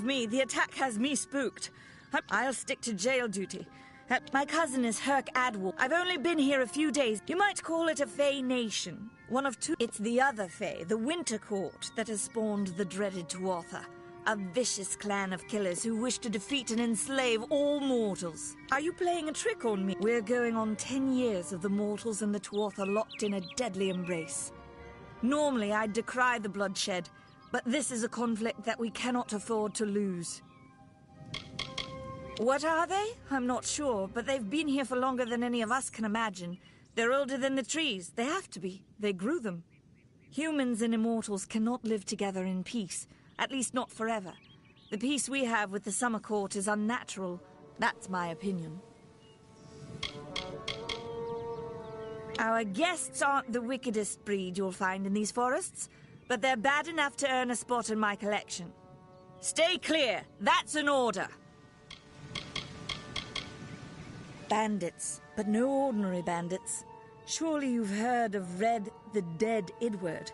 Believe me, the attack has me spooked. I'll stick to jail duty. My cousin is Herc Adwal. I've only been here a few days. You might call it a Fey nation. One of two. It's the other Fey, the Winter Court, that has spawned the dreaded Tuatha. A vicious clan of killers who wish to defeat and enslave all mortals. Are you playing a trick on me? We're going on 10 years of the mortals and the Tuatha locked in a deadly embrace. Normally, I'd decry the bloodshed, but this is a conflict that we cannot afford to lose. What are they? I'm not sure, but they've been here for longer than any of us can imagine. They're older than the trees. They have to be. They grew them. Humans and immortals cannot live together in peace, at least not forever. The peace we have with the Summer Court is unnatural. That's my opinion. Our guests aren't the wickedest breed you'll find in these forests, but they're bad enough to earn a spot in my collection. Stay clear. That's an order. Bandits, but no ordinary bandits. Surely you've heard of Red the Dead Idward.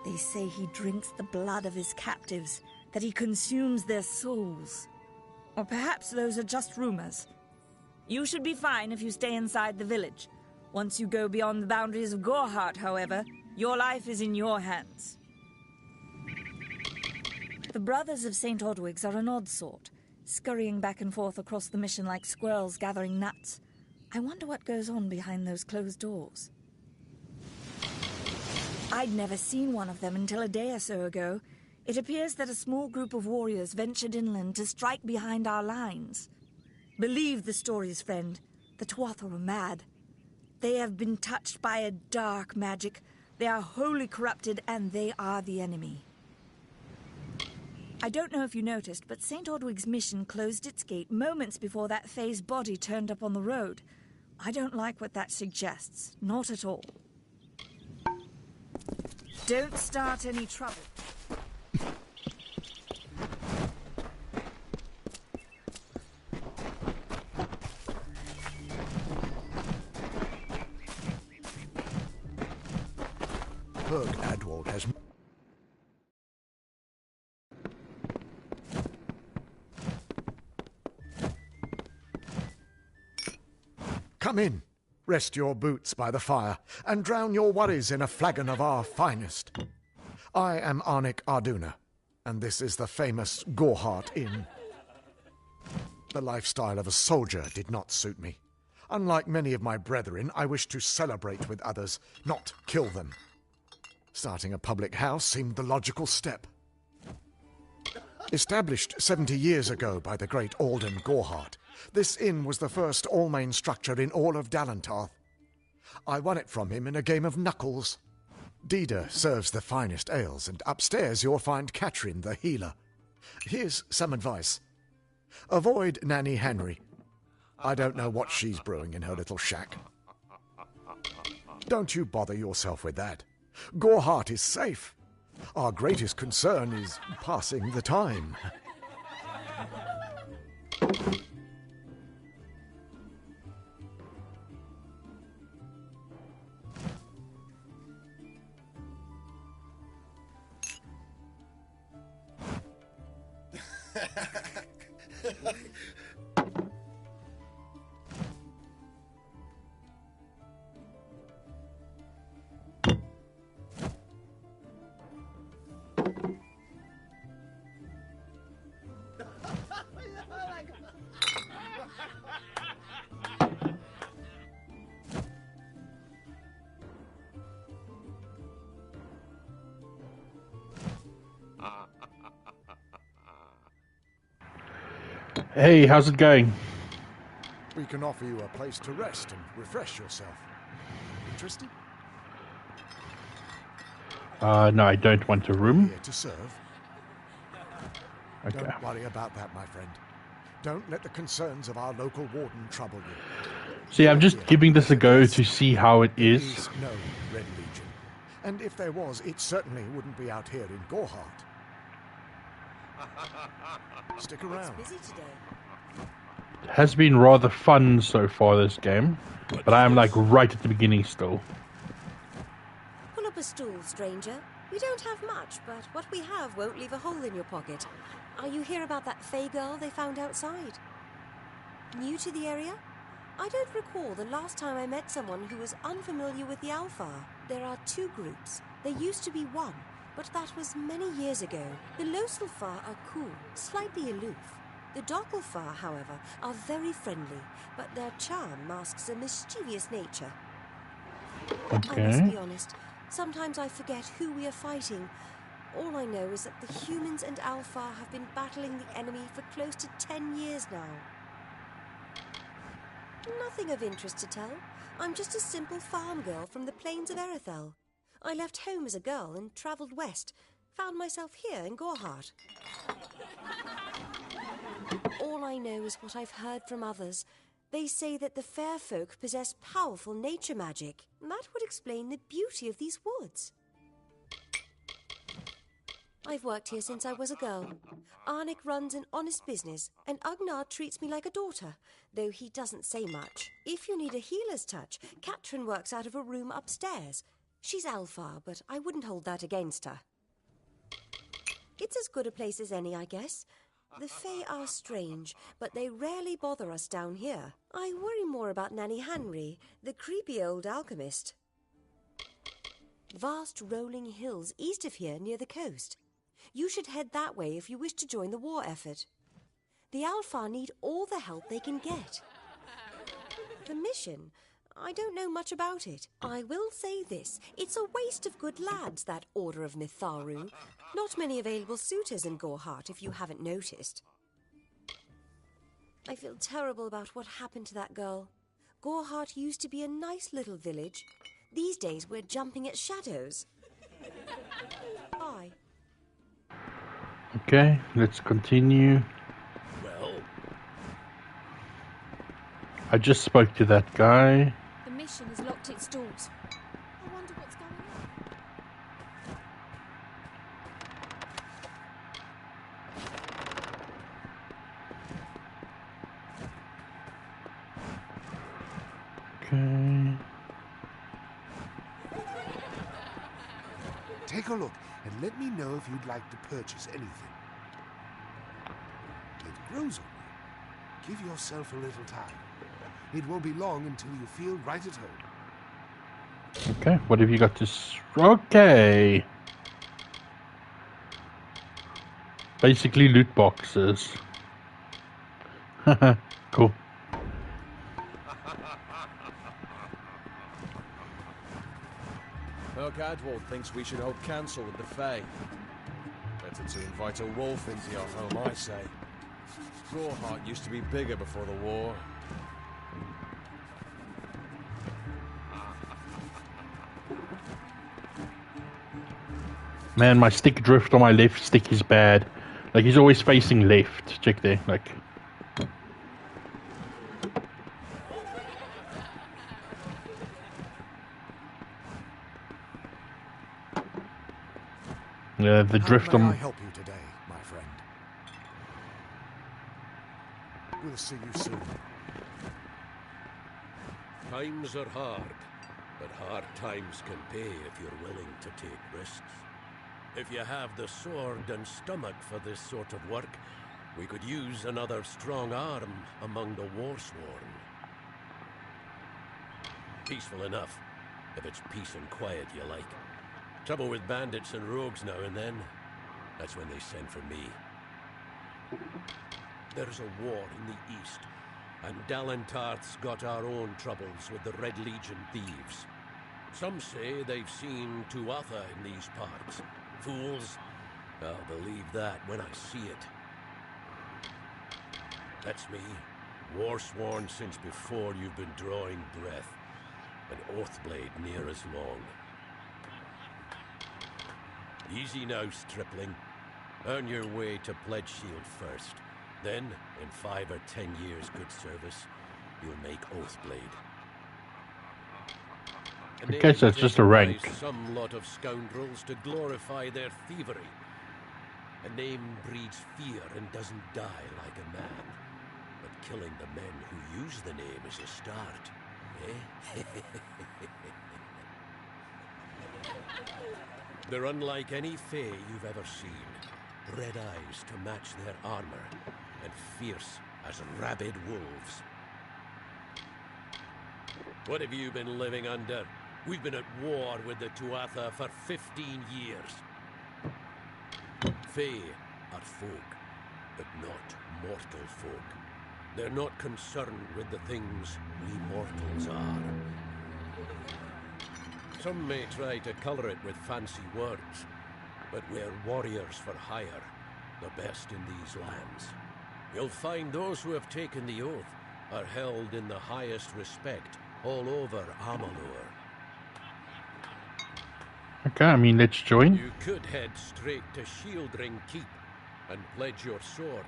They say he drinks the blood of his captives, that he consumes their souls. Or perhaps those are just rumors. You should be fine if you stay inside the village. Once you go beyond the boundaries of Gorhart, however, your life is in your hands. The Brothers of St. Odwig's are an odd sort, scurrying back and forth across the mission like squirrels gathering nuts. I wonder what goes on behind those closed doors. I'd never seen one of them until a day or so ago. It appears that a small group of warriors ventured inland to strike behind our lines. Believe the stories, friend. The Tuatha are mad. They have been touched by a dark magic. They are wholly corrupted, and they are the enemy. I don't know if you noticed, but St. Odwig's mission closed its gate moments before that Fae's body turned up on the road. I don't like what that suggests. Not at all. Don't start any trouble. Herc Adwal has... Come in, rest your boots by the fire, and drown your worries in a flagon of our finest. I am Arnik Arduna, and this is the famous Gorhart Inn. The lifestyle of a soldier did not suit me. Unlike many of my brethren, I wish to celebrate with others, not kill them. Starting a public house seemed the logical step. Established 70 years ago by the great Alden Gorhart, this inn was the first all-main structure in all of Dalantarth. I won it from him in a game of knuckles. Dida serves the finest ales, and upstairs you'll find Katrin the healer. Here's some advice. Avoid Nanny Henry. I don't know what she's brewing in her little shack. Don't you bother yourself with that. Gorhart is safe. Our greatest concern is passing the time. Hey, how's it going? We can offer you a place to rest and refresh yourself. Interested? No, I don't want a room. Here to serve. Okay. Don't worry about that, my friend. Don't let the concerns of our local warden trouble you. See, I'm just giving this a go to see how it There is. is no Red Legion. And if there was, it certainly wouldn't be out here in Gorhart. Stick around. Busy today. It has been rather fun so far, this game. But I am like right at the beginning still. Pull up a stool, stranger. We don't have much, but what we have won't leave a hole in your pocket. Are you here about that Fey girl they found outside? New to the area? I don't recall the last time I met someone who was unfamiliar with the Alfar. There are two groups. There used to be one, but that was many years ago. The Loselfar are cool, slightly aloof. The Dockelfar, however, are very friendly, but their charm masks a mischievous nature. Okay. I must be honest, sometimes I forget who we are fighting. All I know is that the humans and Alfar have been battling the enemy for close to 10 years now. Nothing of interest to tell. I'm just a simple farm girl from the plains of Erethel. I left home as a girl and travelled west. Found myself here in Gorhart. All I know is what I've heard from others. They say that the fair folk possess powerful nature magic. That would explain the beauty of these woods. I've worked here since I was a girl. Arnik runs an honest business, and Ugnar treats me like a daughter, though he doesn't say much. If you need a healer's touch, Katrin works out of a room upstairs. She's Alfar, but I wouldn't hold that against her. It's as good a place as any, I guess. The Fae are strange, but they rarely bother us down here. I worry more about Nanny Henry, the creepy old alchemist. Vast rolling hills east of here near the coast. You should head that way if you wish to join the war effort. The Alfar need all the help they can get. The mission? I don't know much about it. I will say this. It's a waste of good lads, that Order of Mitharu. Not many available suitors in Gorhart, if you haven't noticed. I feel terrible about what happened to that girl. Gorhart used to be a nice little village. These days we're jumping at shadows. Bye. Okay, let's continue. Well, I just spoke to that guy. The mission has locked its doors. I wonder what's going on. Okay. take a look and let me know if you'd like to purchase anything. It grows on you. Give yourself a little time. It won't be long until you feel right at home. Okay, what have you got to... Okay. Basically loot boxes. Cool. Adward thinks we should hold council with the Fae. Better to invite a wolf into our home, I say. Gorhart used to be bigger before the war. Man, my stick drift on my left stick is bad. Like, he's always facing left. Check there, like... Yeah, the drift How may on... I help you today, my friend? We'll see you soon. Times are hard, but hard times can pay if you're willing to take risks. If you have the sword and stomach for this sort of work, we could use another strong arm among the Warsworn. Peaceful enough, if it's peace and quiet you like. Trouble with bandits and rogues now and then, that's when they send for me. There's a war in the east, and Dalentarth's got our own troubles with the Red Legion thieves. Some say they've seen Tuatha in these parts. Fools, I'll believe that when I see it. That's me, Warsworn since before you've been drawing breath, and Oathblade near as long. Easy now, stripling. Earn your way to Pledge Shield first. Then, in 5 or 10 years' good service, you'll make Oathblade. Okay, so it's just a rank. Some lot of scoundrels to glorify their thievery. A name breeds fear and doesn't die like a man. But killing the men who use the name is a start, eh? They're unlike any fae you've ever seen. Red eyes to match their armor, and fierce as rabid wolves. What have you been living under? We've been at war with the Tuatha for 15 years. Fae are folk, but not mortal folk. They're not concerned with the things we mortals are. Some may try to colour it with fancy words, but we're warriors for hire, the best in these lands. You'll find those who have taken the oath are held in the highest respect all over Amalur. Okay, I mean, let's join. You could head straight to Shieldring Keep and pledge your sword.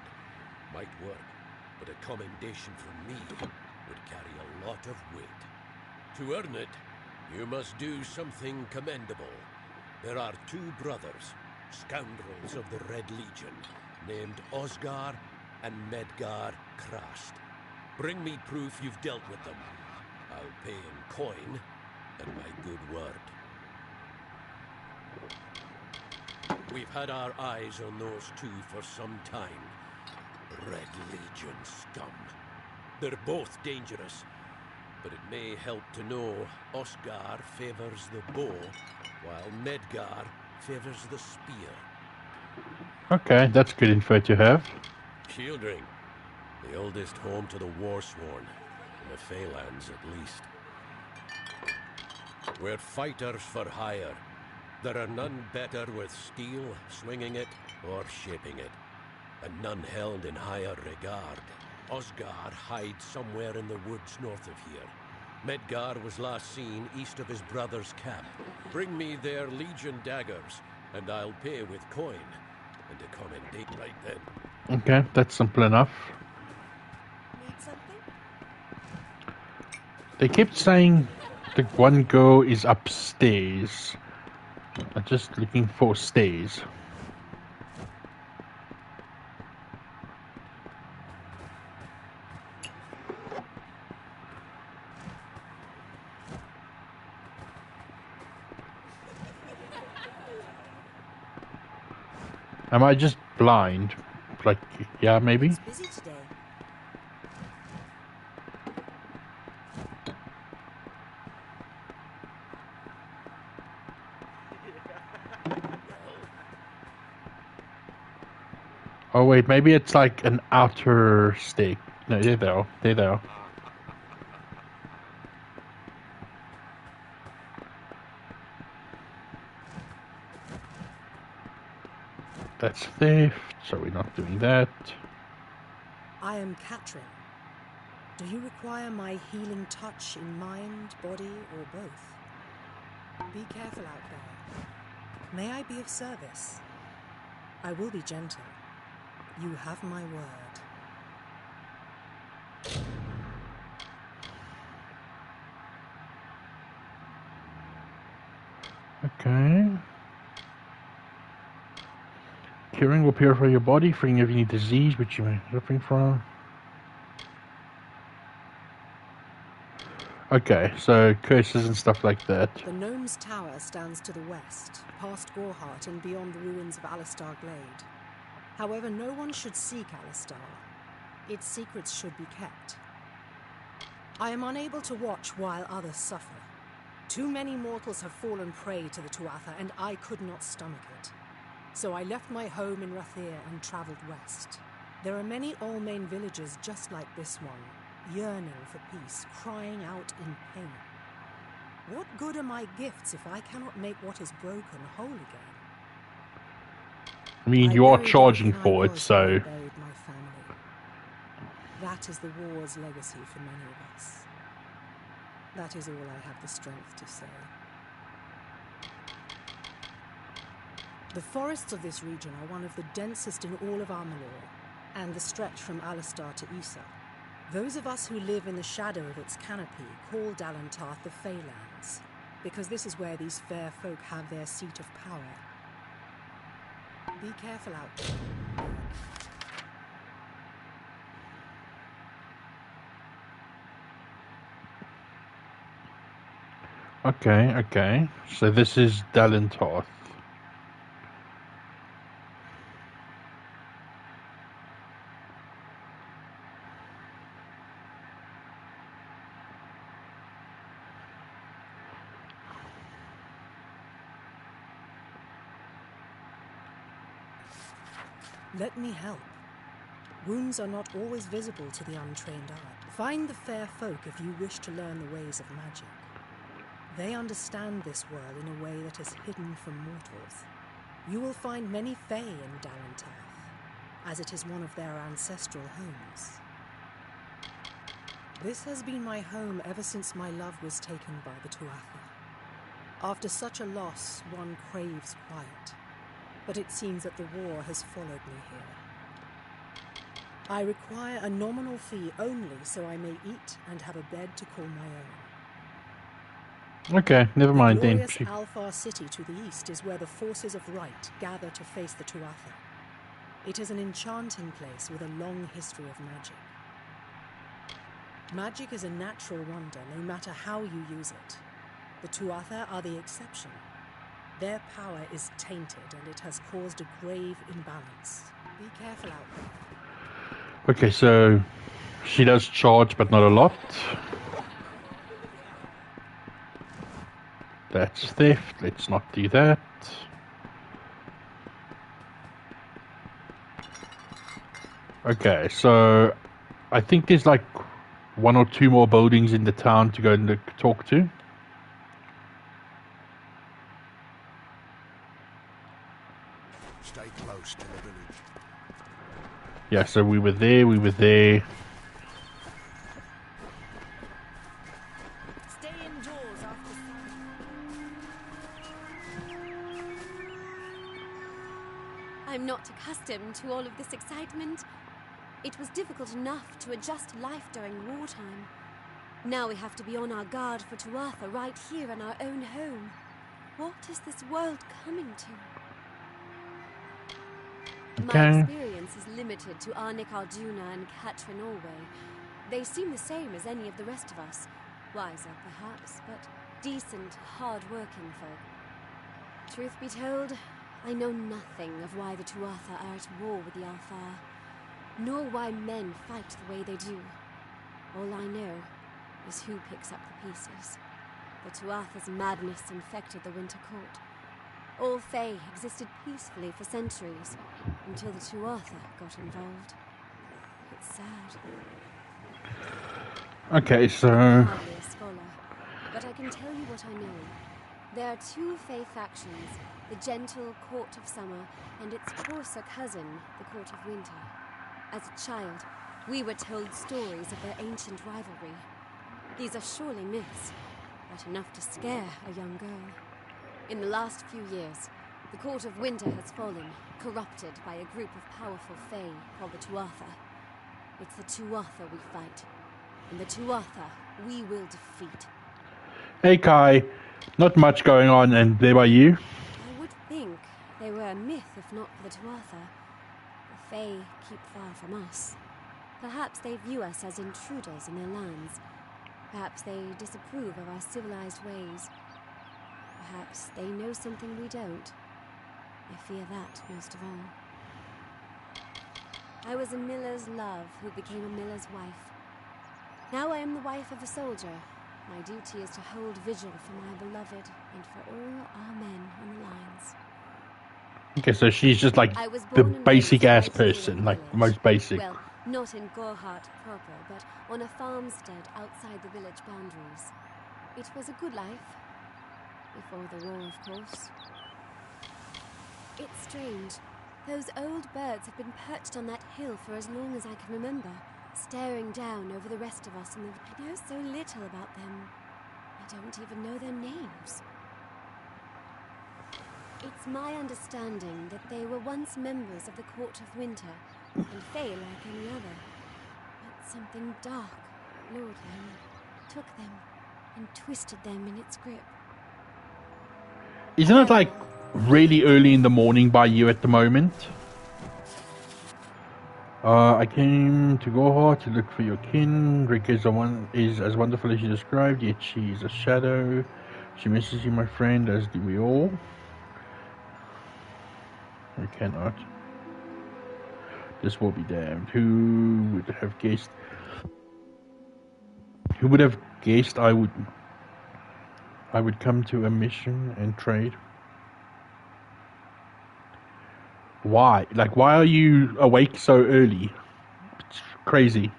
Might work, but a commendation from me would carry a lot of weight. To earn it, you must do something commendable. There are two brothers, scoundrels of the Red Legion, named Osgar and Medgar Krast. Bring me proof you've dealt with them. I'll pay in coin and my good word. We've had our eyes on those two for some time. Red Legion scum. They're both dangerous, but it may help to know Osgar favors the bow, while Medgar favors the spear. Okay, that's good info to have. Shieldring, the oldest home to the Warsworn, in the Feylands at least. We're fighters for hire. There are none better with steel, swinging it, or shaping it, and none held in higher regard. Osgar hides somewhere in the woods north of here. Medgar was last seen east of his brother's camp. Bring me their Legion daggers, and I'll pay with coin, and a commendate right then. Okay, that's simple enough. Need something? They kept saying the one girl is upstairs. I'm just looking for stairs. Am I just blind? Like, yeah, maybe? It's busy today. Oh wait, maybe it's like an outer stake. No, there they are. There they are. That's theft, so we're not doing that. I am Katrin. Do you require my healing touch in mind, body, or both? Be careful out there. May I be of service? I will be gentle. You have my word. Okay. Curing will purify your body, freeing of any disease which you may be suffering from. Okay, so curses and stuff like that. The Gnome's Tower stands to the west, past Gorhart and beyond the ruins of Alistar Glade. However, no one should seek Alistar. Its secrets should be kept. I am unable to watch while others suffer. Too many mortals have fallen prey to the Tuatha, and I could not stomach it. So I left my home in Rathir and travelled west. There are many Almain villages just like this one, yearning for peace, crying out in pain. What good are my gifts if I cannot make what is broken whole again? I mean, you are charging for it, so... I buried my family. That is the war's legacy for many of us. That is all I have the strength to say. The forests of this region are one of the densest in all of Amalur, and the stretch from Alistar to Issa. Those of us who live in the shadow of its canopy call Dalentarth the Feylands, because this is where these fair folk have their seat of power. Be careful out there. Okay. So this is Dalentarth. Let me help. Wounds are not always visible to the untrained eye. Find the fair folk if you wish to learn the ways of magic. They understand this world in a way that is hidden from mortals. You will find many Fae in Dalentarth, as it is one of their ancestral homes. This has been my home ever since my love was taken by the Tuatha. After such a loss, one craves quiet, but it seems that the war has followed me here. I require a nominal fee only so I may eat and have a bed to call my own. Okay, never mind The then. glorious Alfar city to the east is where the forces of right gather to face the Tuatha. It is an enchanting place with a long history of magic. Magic is a natural wonder, no matter how you use it. The Tuatha are the exception. Their power is tainted, and it has caused a grave imbalance. Be careful out there. Okay, so she does charge, but not a lot. That's theft. Let's not do that. Okay, so I think there's like 1 or 2 more buildings in the town to go and talk to. Stay close to the village. Yeah, so we were there. Stay indoors after sun. I'm not accustomed to all of this excitement. It was difficult enough to adjust to life during wartime. Now we have to be on our guard for Tuatha right here in our own home. What is this world coming to? Okay. My experience is limited to Arnik-Arduna and Katrin Orway. They seem the same as any of the rest of us. Wiser, perhaps, but decent, hard-working folk. Truth be told, I know nothing of why the Tuatha are at war with the Alfar, nor why men fight the way they do. All I know is who picks up the pieces. The Tuatha's madness infected the Winter Court. All Fae existed peacefully for centuries, until the Tuatha got involved. It's sad. Okay, so I'm hardly a scholar, but I can tell you what I know. There are 2 Fae factions, the gentle Court of Summer and its coarser cousin, the Court of Winter. As a child, we were told stories of their ancient rivalry. These are surely myths, but enough to scare a young girl. In the last few years, the Court of Winter has fallen, corrupted by a group of powerful Fae called the Tuatha. It's the Tuatha we fight, and the Tuatha we will defeat. hey Kai, not much going on, and there by you. I would think they were a myth if not for the Tuatha. The Fae keep far from us. Perhaps they view us as intruders in their lands. Perhaps they disapprove of our civilized ways. Perhaps they know something we don't. I fear that most of all. I was a miller's love who became a miller's wife. Now I am the wife of a soldier. My duty is to hold vigil for my beloved and for all our men on the lines. Okay, so she's just like I was the born and basic raised ass right here in person, the like the village. most basic. Well, not in Gorhart proper, but on a farmstead outside the village boundaries. It was a good life. Before the war, of course. It's strange. Those old birds have been perched on that hill for as long as I can remember, staring down over the rest of us, and I know so little about them. I don't even know their names. It's my understanding that they were once members of the Court of Winter, and Fae like any other. But something dark lured them, took them, and twisted them in its grip. Isn't it like really early in the morning by you at the moment? I came to Gorhart to look for your kin. Rick is as wonderful as you described, yet she is a shadow. She misses you, my friend, as do we all. I cannot. This will be damned. Who would have guessed? Who would have guessed I would come to a mission and trade? Why? Like, why are you awake so early? It's crazy.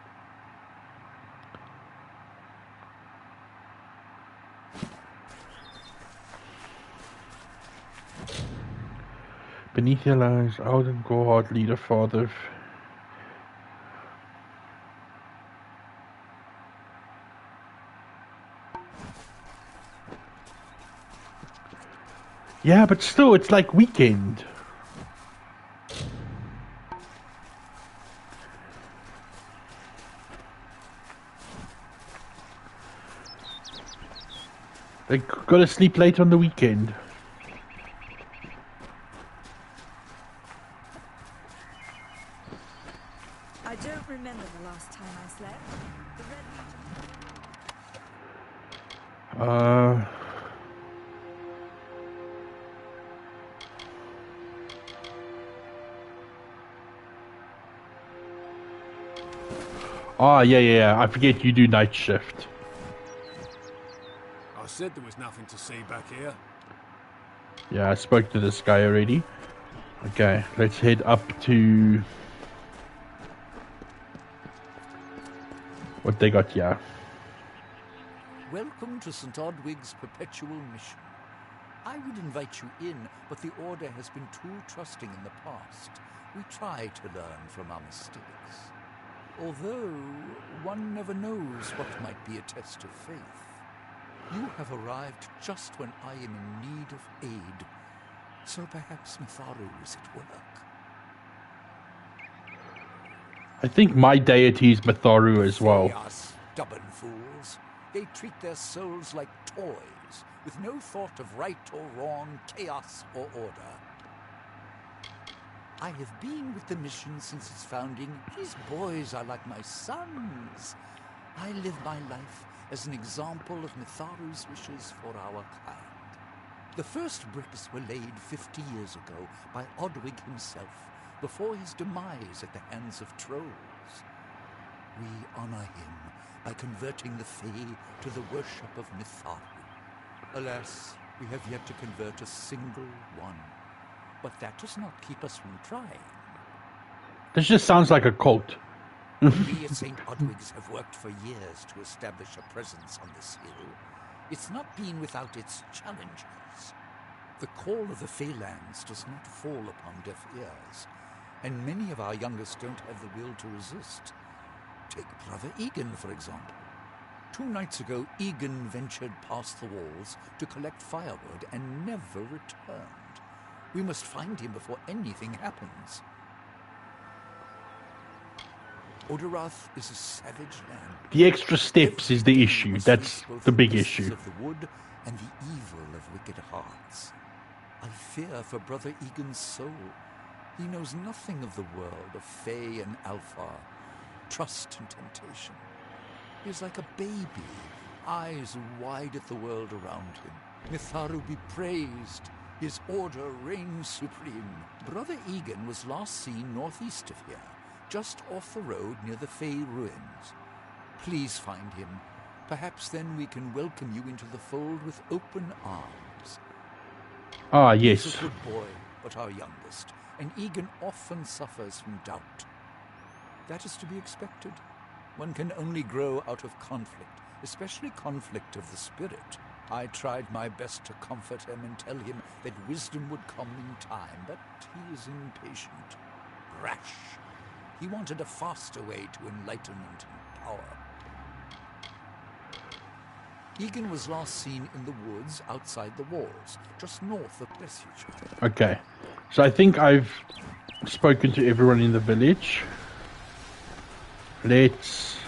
Beneath your lies, Alden Gorhard, leader, father. Yeah, but still, it's like weekend. They gotta sleep late on the weekend. I don't remember the last time I slept. The Red Legion... Oh, yeah. I forget you do night shift. I said there was nothing to see back here. Yeah, I spoke to this guy already. Okay, let's head up to... what they got here. Welcome to St. Odwig's Perpetual Mission. I would invite you in, but the Order has been too trusting in the past. We try to learn from our mistakes. Although, one never knows what might be a test of faith. You have arrived just when I am in need of aid, so perhaps Mitharu is at work. I think my deity is Mitharu as well. They are stubborn fools. They treat their souls like toys, with no thought of right or wrong, chaos or order. I have been with the mission since its founding. These boys are like my sons. I live my life as an example of Mitharu's wishes for our kind. The first bricks were laid 50 years ago by Odwig himself, before his demise at the hands of trolls. We honor him by converting the Fae to the worship of Mitharu. Alas, we have yet to convert a single one. But that does not keep us from trying. This just sounds like a cult. We at St. Odwig's have worked for years to establish a presence on this hill. It's not been without its challenges. The call of the Feylands does not fall upon deaf ears, and many of our youngest don't have the will to resist. Take Brother Egan, for example. 2 nights ago, Egan ventured past the walls to collect firewood and never returned. We must find him before anything happens. Odorath is a savage land. The extra steps is the issue. That's the big issue. Of the wood and the evil of wicked hearts. I fear for Brother Egan's soul. He knows nothing of the world of Fae and Alpha, trust and temptation. He is like a baby, eyes wide at the world around him. Mitharu be praised. His order reigns supreme. Brother Egan was last seen northeast of here, just off the road near the Fae ruins. Please find him. Perhaps then we can welcome you into the fold with open arms. Ah, yes. He's a good boy, but our youngest, and Egan often suffers from doubt. That is to be expected. One can only grow out of conflict, especially conflict of the spirit. I tried my best to comfort him and tell him that wisdom would come in time, but he is impatient, rash. He wanted a faster way to enlightenment and power. Egan was last seen in the woods outside the walls, just north of Refuge. Okay, so I think I've spoken to everyone in the village. Let's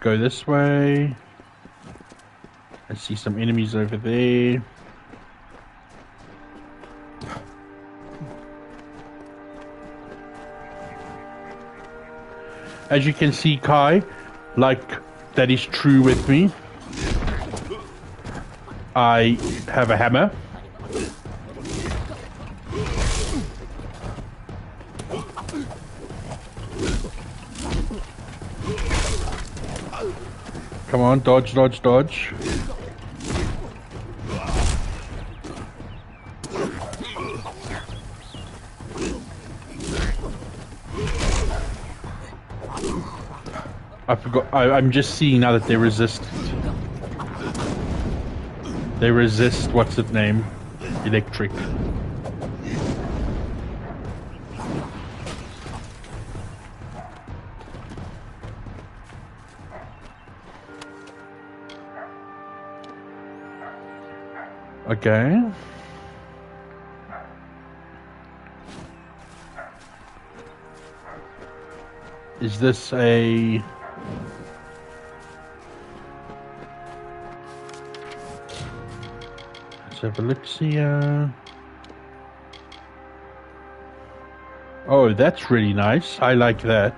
go this way. I see some enemies over there. As you can see, Kai, like that is true with me. I have a hammer. Come on, dodge, dodge, dodge. I forgot. I'm just seeing now that they resist. They resist. What's its name? Electric. Okay. Is this a... Let's have a look here. Oh, that's really nice. I like that.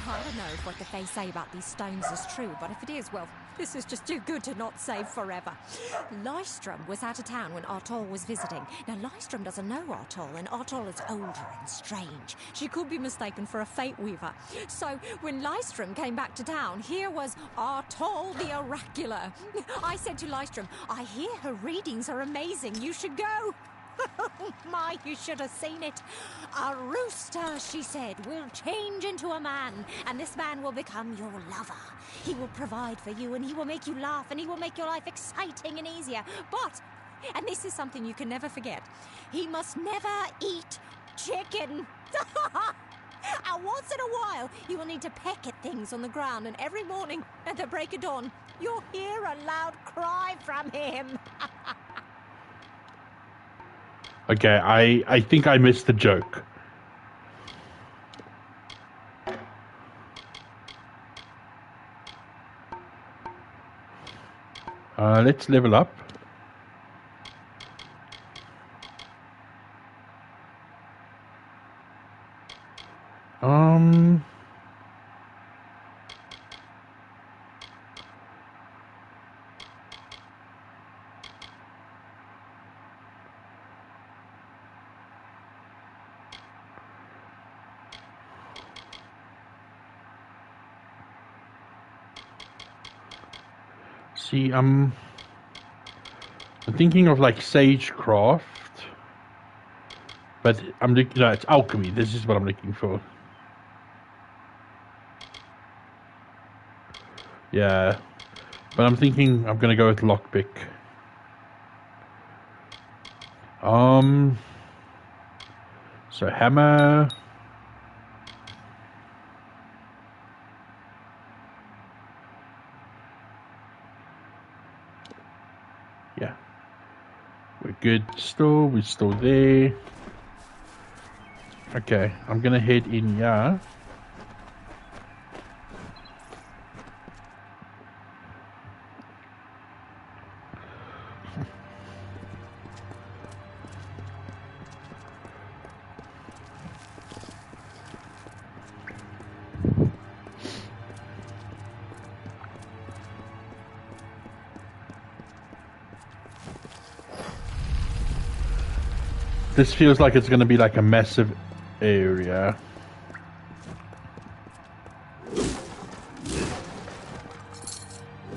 I don't know if what the Fae say about these stones is true, but if it is, well, this is just too good to not save forever. Lystrom was out of town when Artol was visiting. Now, Lystrom doesn't know Artol, and Artol is older and strange. She could be mistaken for a Fate Weaver. So, when Lystrom came back to town, here was Artol the Oracular. I said to Lystrom, I hear her readings are amazing. You should go. Oh my, you should have seen it. A rooster, she said, will change into a man, and this man will become your lover. He will provide for you, and he will make you laugh, and he will make your life exciting and easier. But, and this is something you can never forget, he must never eat chicken. And once in a while, he will need to peck at things on the ground, and every morning at the break of dawn, you'll hear a loud cry from him. Okay, I think I missed the joke. Let's level up. See, I'm thinking of like sagecraft, but I'm looking. No, it's alchemy. This is what I'm looking for. Yeah, but I'm thinking I'm gonna go with lockpick. So hammer. Yeah, we're good. We're still there. Okay, I'm gonna head in here. This feels like it's going to be like a massive area.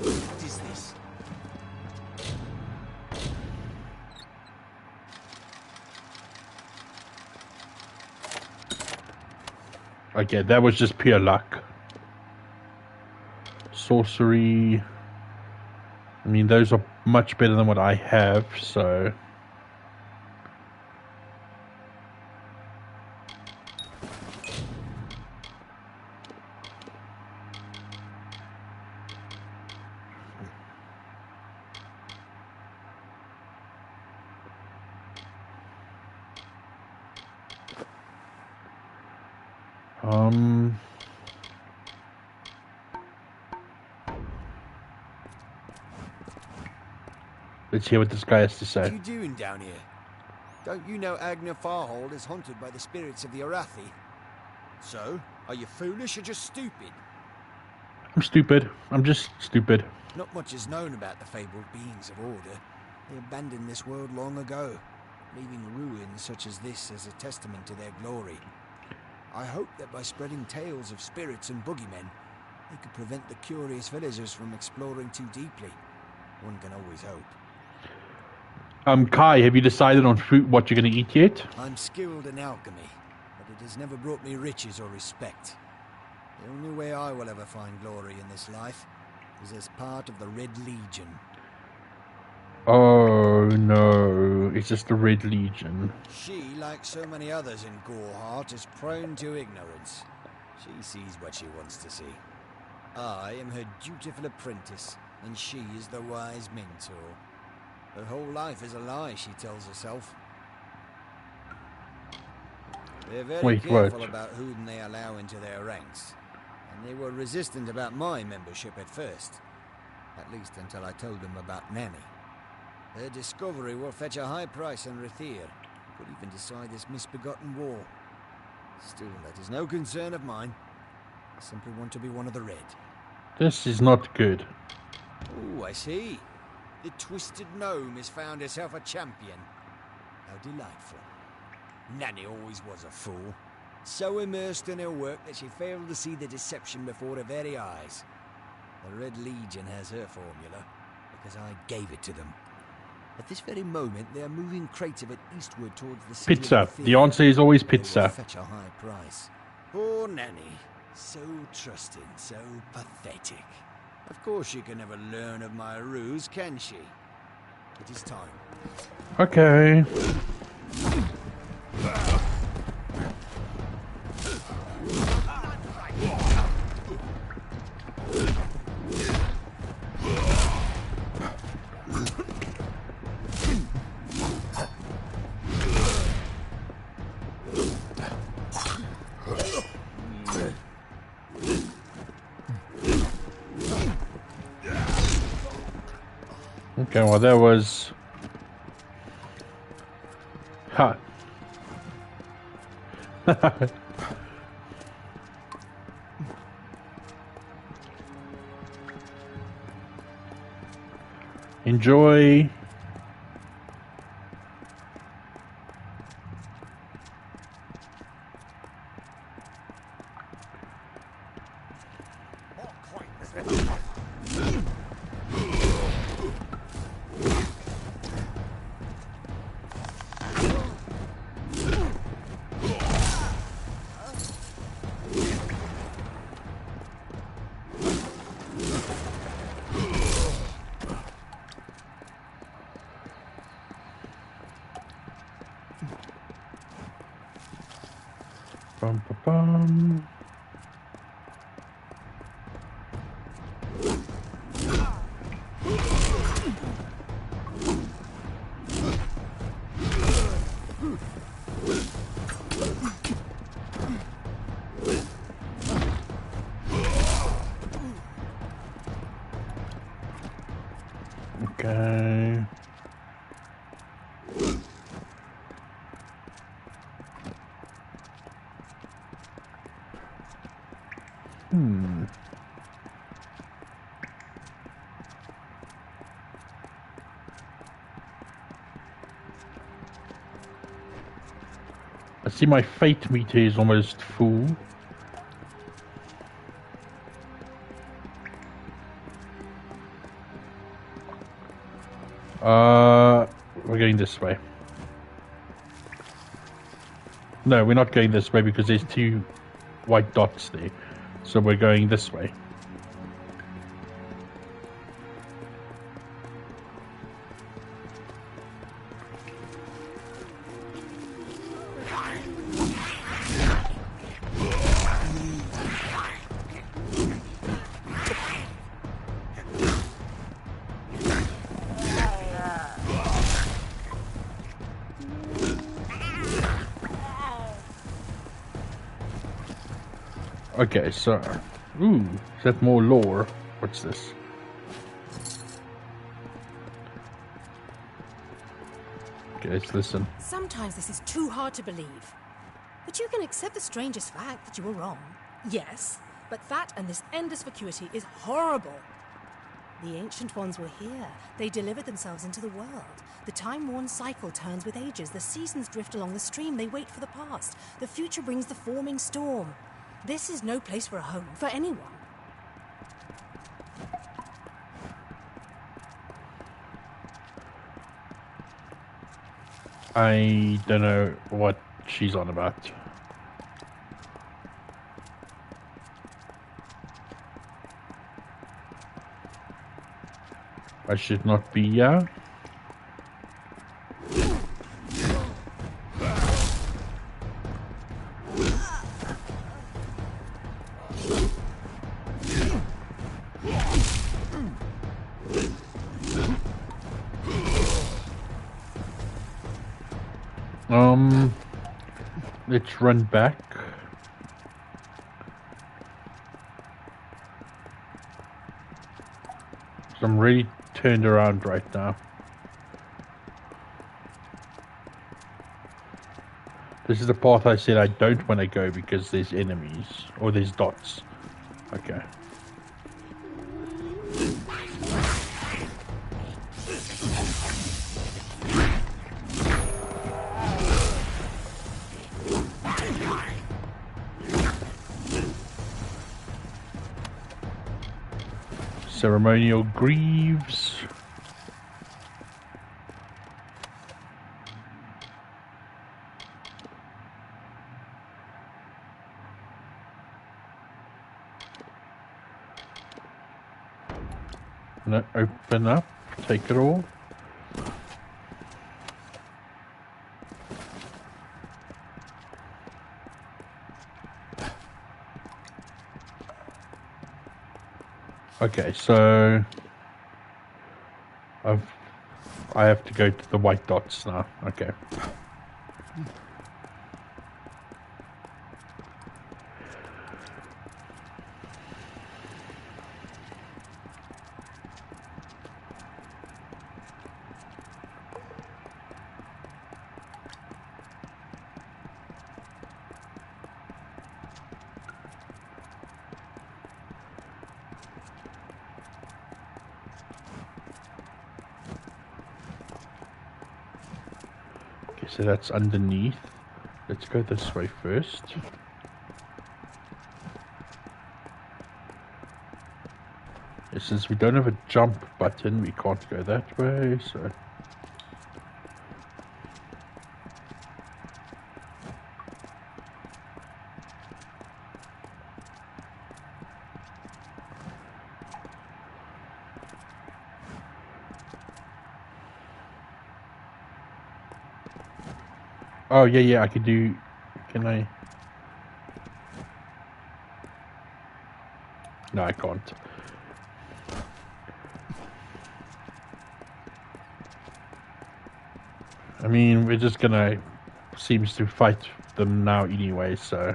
What is this? Okay, that was just pure luck. Sorcery. I mean, those are much better than what I have, so... Let's hear what this guy has to say. What are you doing down here? Don't you know Agner Farhold is haunted by the spirits of the Arathi? So, are you foolish or just stupid? I'm stupid. I'm just stupid. Not much is known about the fabled beings of Order. They abandoned this world long ago, leaving ruins such as this as a testament to their glory. I hope that by spreading tales of spirits and boogeymen, They could prevent the curious villagers from exploring too deeply. One can always hope. Kai, have you decided on food what you're going to eat yet? I'm skilled in alchemy, but it has never brought me riches or respect. The only way I will ever find glory in this life is as part of the Red Legion. Oh no, it's just the Red Legion. She, like so many others in Goreheart, is prone to ignorance. She sees what she wants to see. I am her dutiful apprentice, and she is the wise mentor. Her whole life is a lie, she tells herself. They're very careful about whom they allow into their ranks, and they were resistant about my membership at first. At least until I told them about Nanny. Their discovery will fetch a high price on Rathir. Could even decide this misbegotten war. Still, that is no concern of mine. I simply want to be one of the Red. This is not good. Oh, I see. The twisted gnome has found herself a champion. How delightful. Nanny always was a fool. So immersed in her work that she failed to see the deception before her very eyes. The Red Legion has her formula, because I gave it to them. At this very moment, they are moving crates of it eastward towards the city. Pizza. The answer is always pizza. They will fetch a high price. Poor Nanny. So trusting, so pathetic. Of course she can never learn of my ruse, can she? It is time. Okay. Okay, well there was... Ha! Enjoy. Bum, ba, bum. Okay. I see my fate meter is almost full. We're going this way. No, we're not going this way because there's two white dots there. So we're going this way. Okay, so... Ooh, is that more lore? What's this? Okay, let's listen. Sometimes this is too hard to believe. But you can accept the strangest fact that you were wrong. Yes, but that and this endless vacuity is horrible. The Ancient Ones were here. They delivered themselves into the world. The time-worn cycle turns with ages. The seasons drift along the stream. They wait for the past. The future brings the forming storm. This is no place for a home, for anyone. I don't know what she's on about. I should not be here. Let's run back. So I'm really turned around right now. This is the part I said I don't want to go because there's enemies or there's dots. Okay. Ceremonial greaves. No, open up, take it all. Okay, so I have to go to the white dots now. Okay. So that's underneath. Let's go this way first. Yeah, since we don't have a jump button, we can't go that way, so... Oh, yeah, I could do... Can I... No, I can't. I mean, we're just gonna... Seems to fight them now anyway, so...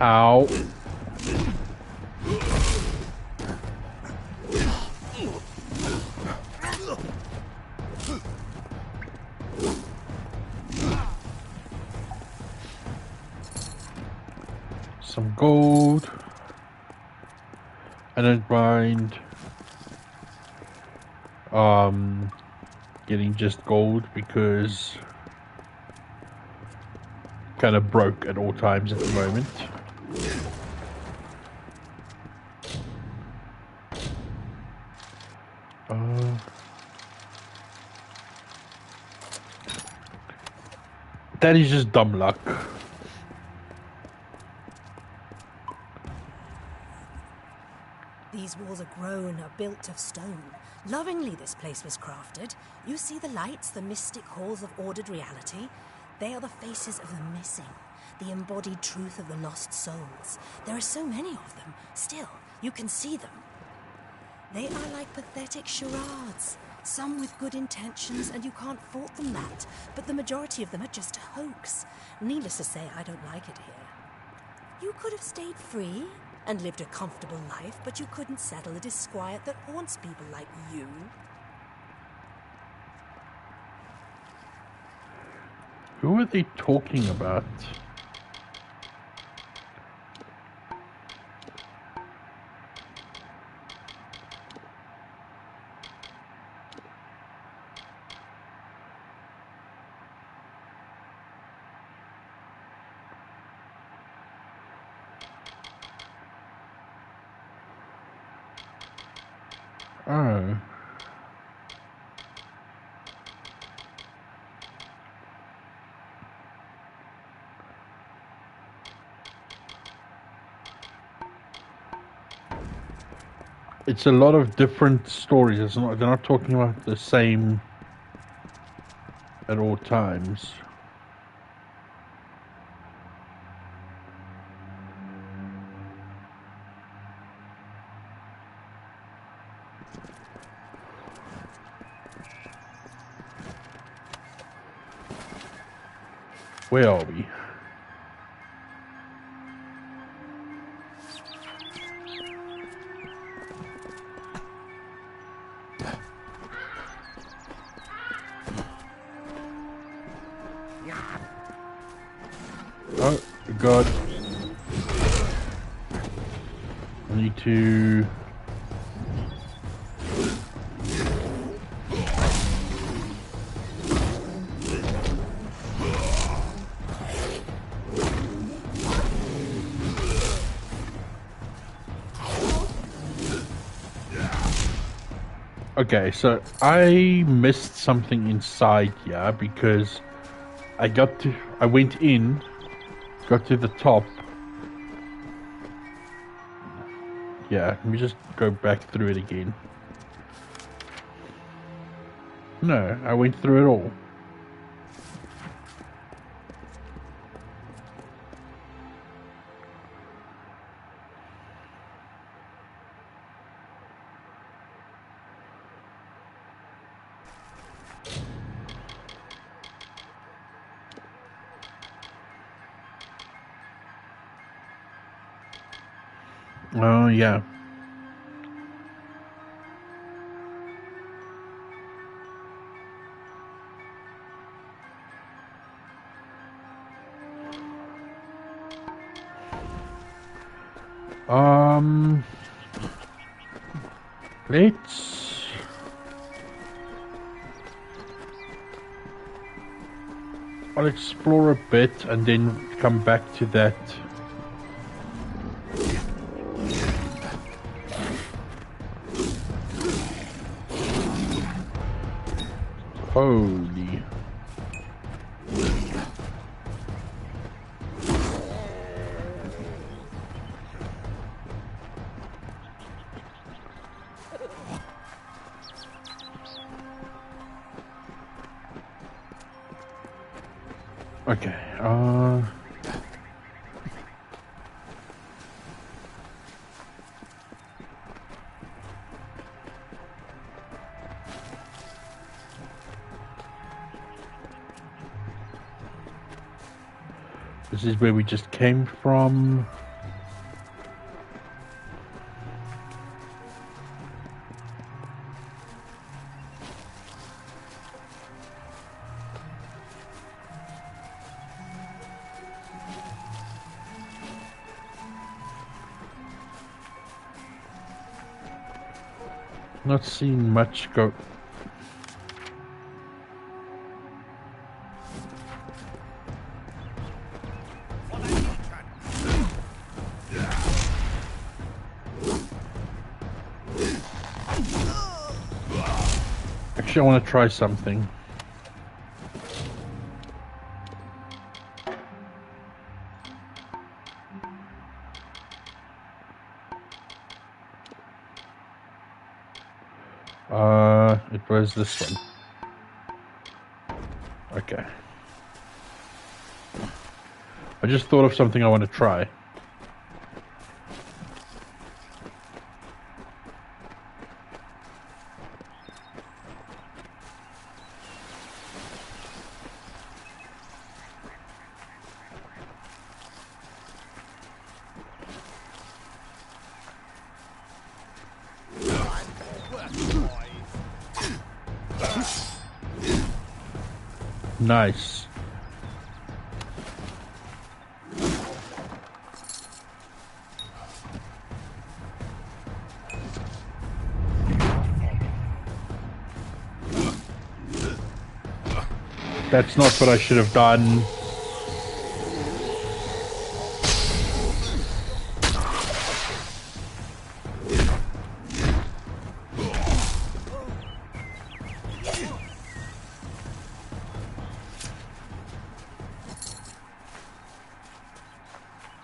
Ow. Some gold. I don't mind getting just gold because kind of broke at all times at the moment. That is just dumb luck. These walls are grown, are built of stone. Lovingly this place was crafted. You see the lights, the mystic halls of ordered reality? They are the faces of the missing, the embodied truth of the lost souls. There are so many of them. Still, you can see them. They are like pathetic charades. Some with good intentions, and you can't fault them that. But the majority of them are just a hoax. Needless to say, I don't like it here. You could have stayed free and lived a comfortable life, but you couldn't settle the disquiet that haunts people like you. Who are they talking about? Oh. It's a lot of different stories. It's not, they're not talking about the same at all times. Where are we? Oh, God. I need to... Okay, so I missed something inside here because I went in, got to the top. Yeah, let me just go back through it again. No, I went through it all. Oh, yeah. I'll explore a bit and then come back to that. Holy. Okay, this is where we just came from. Not seeing much go. Actually, I want to try something. It was this one. Okay. I just thought of something I want to try. Nice. That's not what I should have done.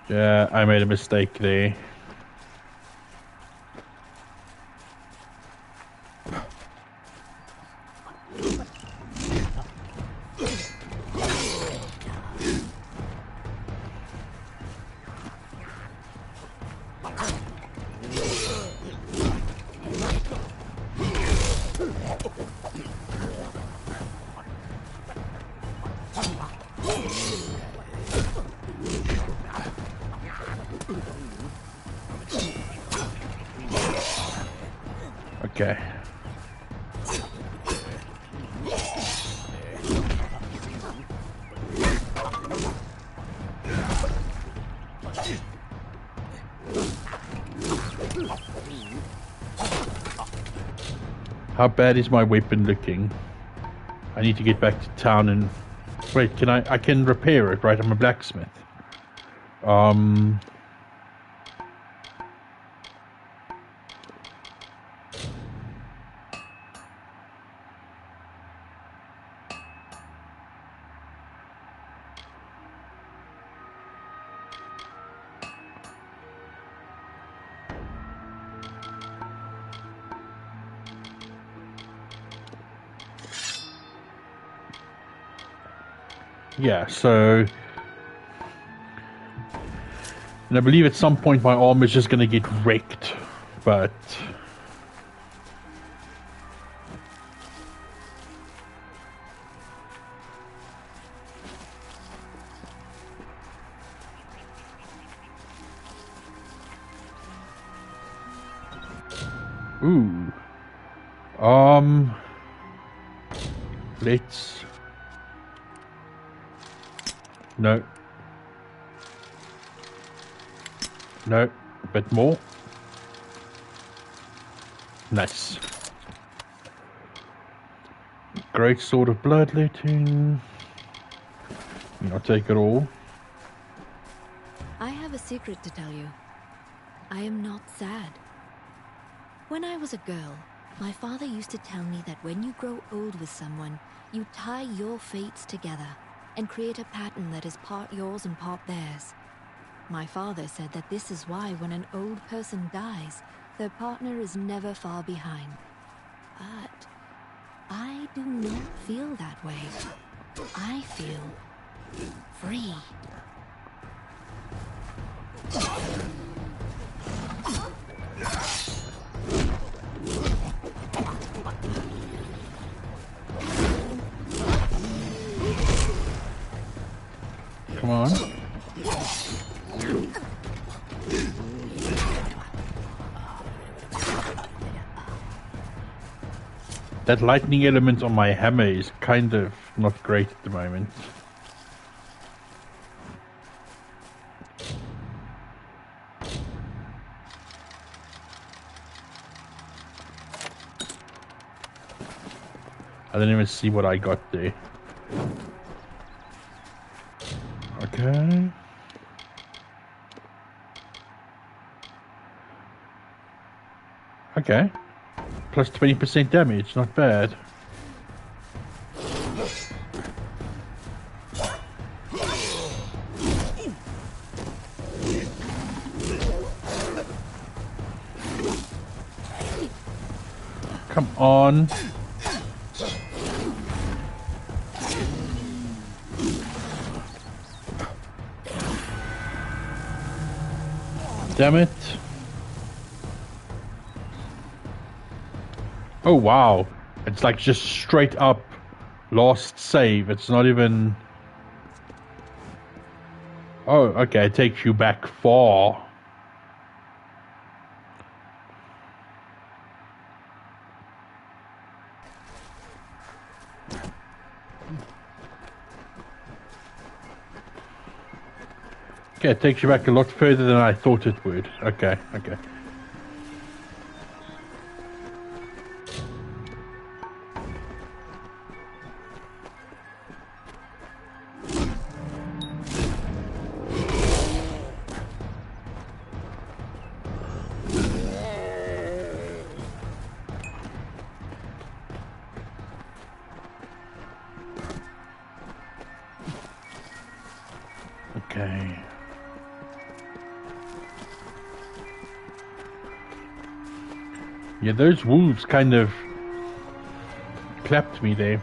Yeah, I made a mistake there. Okay. How bad is my weapon looking? I need to get back to town and... Wait, can I can repair it, right? I'm a blacksmith. Yeah, so... And I believe at some point my arm is just going to get wrecked, but... Ooh. Let's... No. No. A bit more. Nice. Great sword of bloodletting. I'll take it all. I have a secret to tell you. I am not sad. When I was a girl, my father used to tell me that when you grow old with someone, you tie your fates together and create a pattern that is part yours and part theirs. My father said that this is why when an old person dies, their partner is never far behind. But I do not feel that way. I feel free. Come on. That lightning element on my hammer is kind of not great at the moment. I didn't even see what I got there. Okay. Okay. Plus 20% damage, not bad. Come on. Damn it. Oh wow. It's like just straight up lost save. It's not even... Oh, okay. It takes you back far. Okay, it takes you back a lot further than I thought it would. Okay, okay. Okay. Yeah, those wolves kind of clapped me there.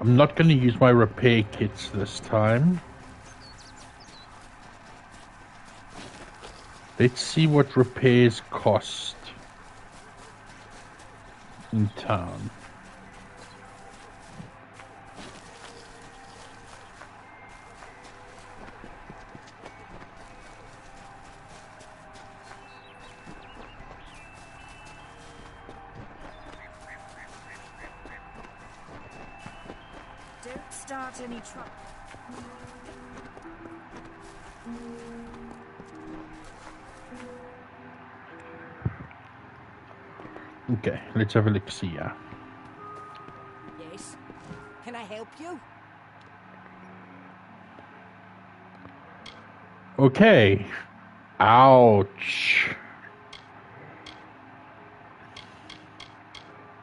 I'm not going to use my repair kits this time. Let's see what repairs cost in town. Don't start any trouble. Okay, let's have a look see ya. Yes. Can I help you? Okay. Ouch.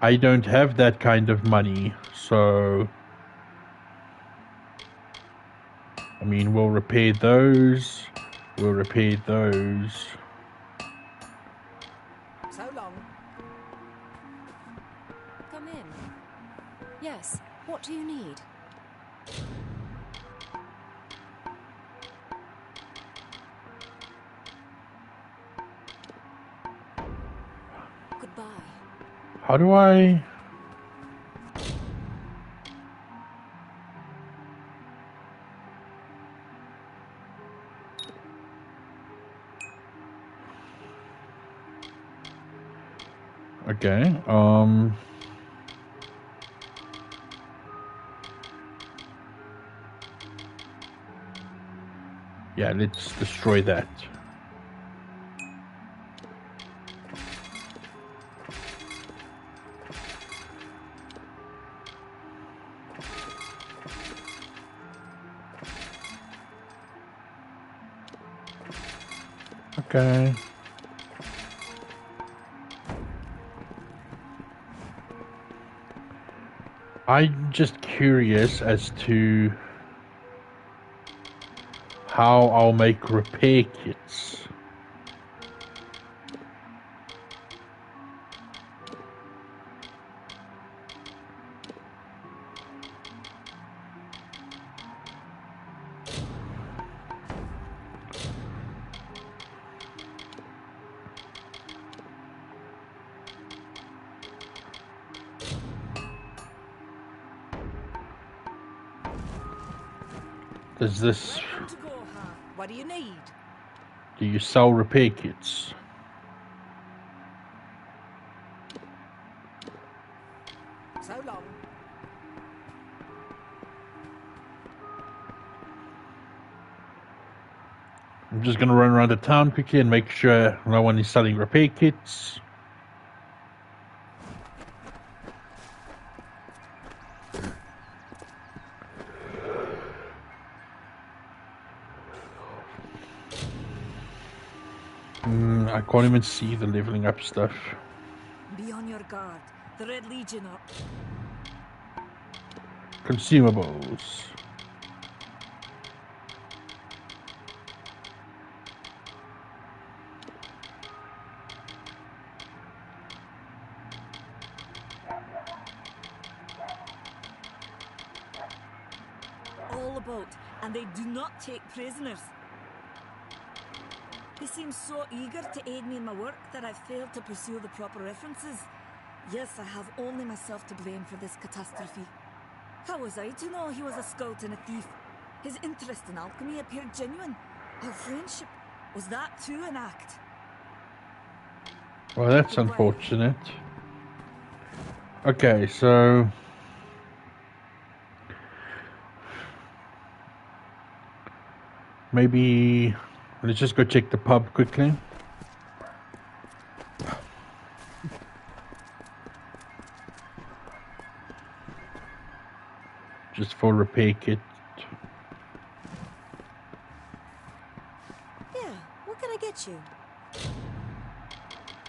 I don't have that kind of money, so I mean, we'll repair those. We'll repair those. So long. Come in. Yes, what do you need? Goodbye. How do I... Okay, yeah, let's destroy that. Okay. I'm just curious as to how I'll make repair kits. Does this... What do you need? Do you sell repair kits? So long. I'm just going to run around the town quickly and make sure no one is selling repair kits. I can't even see the leveling up stuff. Be on your guard. The Red Legion are... Consumables. all about, and they do not take prisoners. He seems so eager to aid me in my work that I've failed to pursue the proper references. Yes, I have only myself to blame for this catastrophe. How was I to know he was a scout and a thief? His interest in alchemy appeared genuine. Our friendship, was that too an act? Well, that's unfortunate. Okay, so... maybe let's just go check the pub quickly. Just for repair kit. Yeah, what can I get you?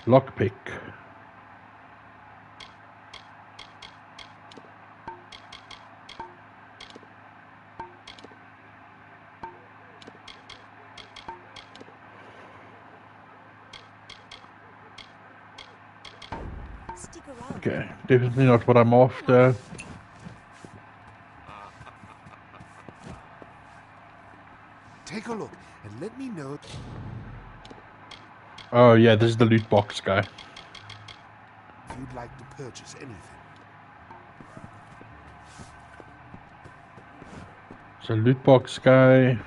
Lockpick. Stick around. Okay, definitely not what I'm after. Take a look and let me know. Oh yeah, this is the loot box guy. If you'd like to purchase anything. So loot box guy.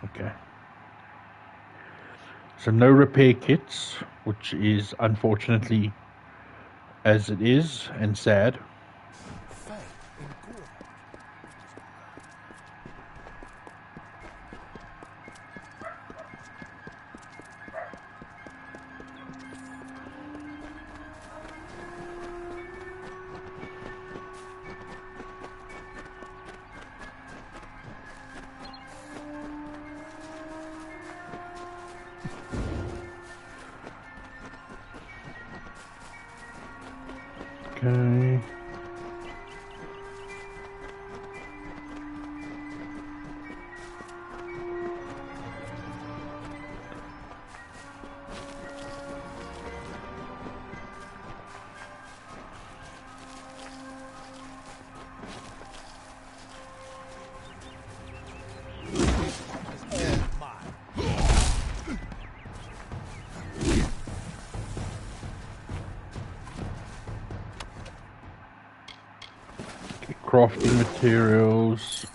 Okay. So no repair kits, which is unfortunately as it is and sad. Okay. Crafting materials.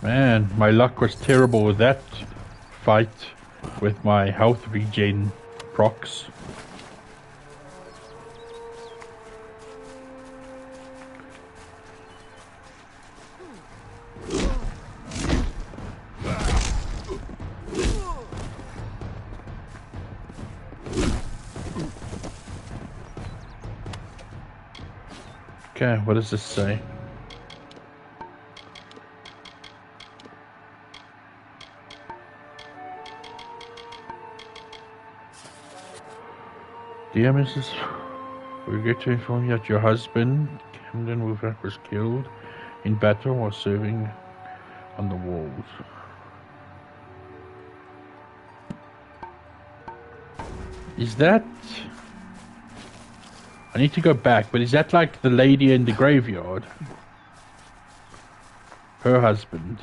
Man, my luck was terrible with that fight with my health regen procs. Okay, what does this say? Dear Mrs. We regret to inform you that your husband, Camden Wolfrack, was killed in battle while serving on the walls. Is that... I need to go back, but is that like the lady in the graveyard? Her husband.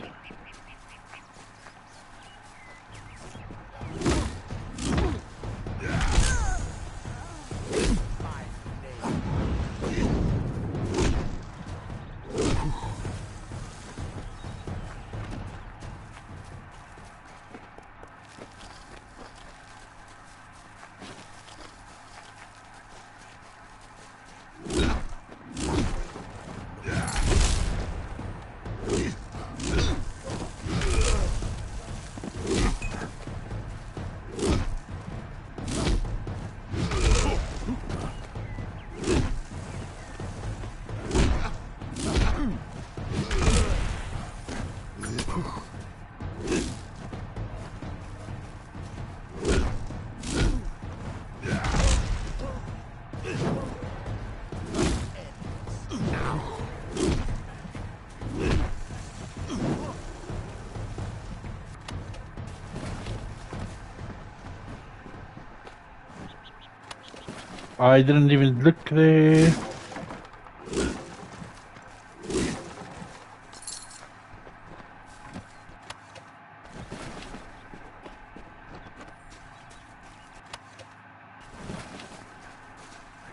I didn't even look there.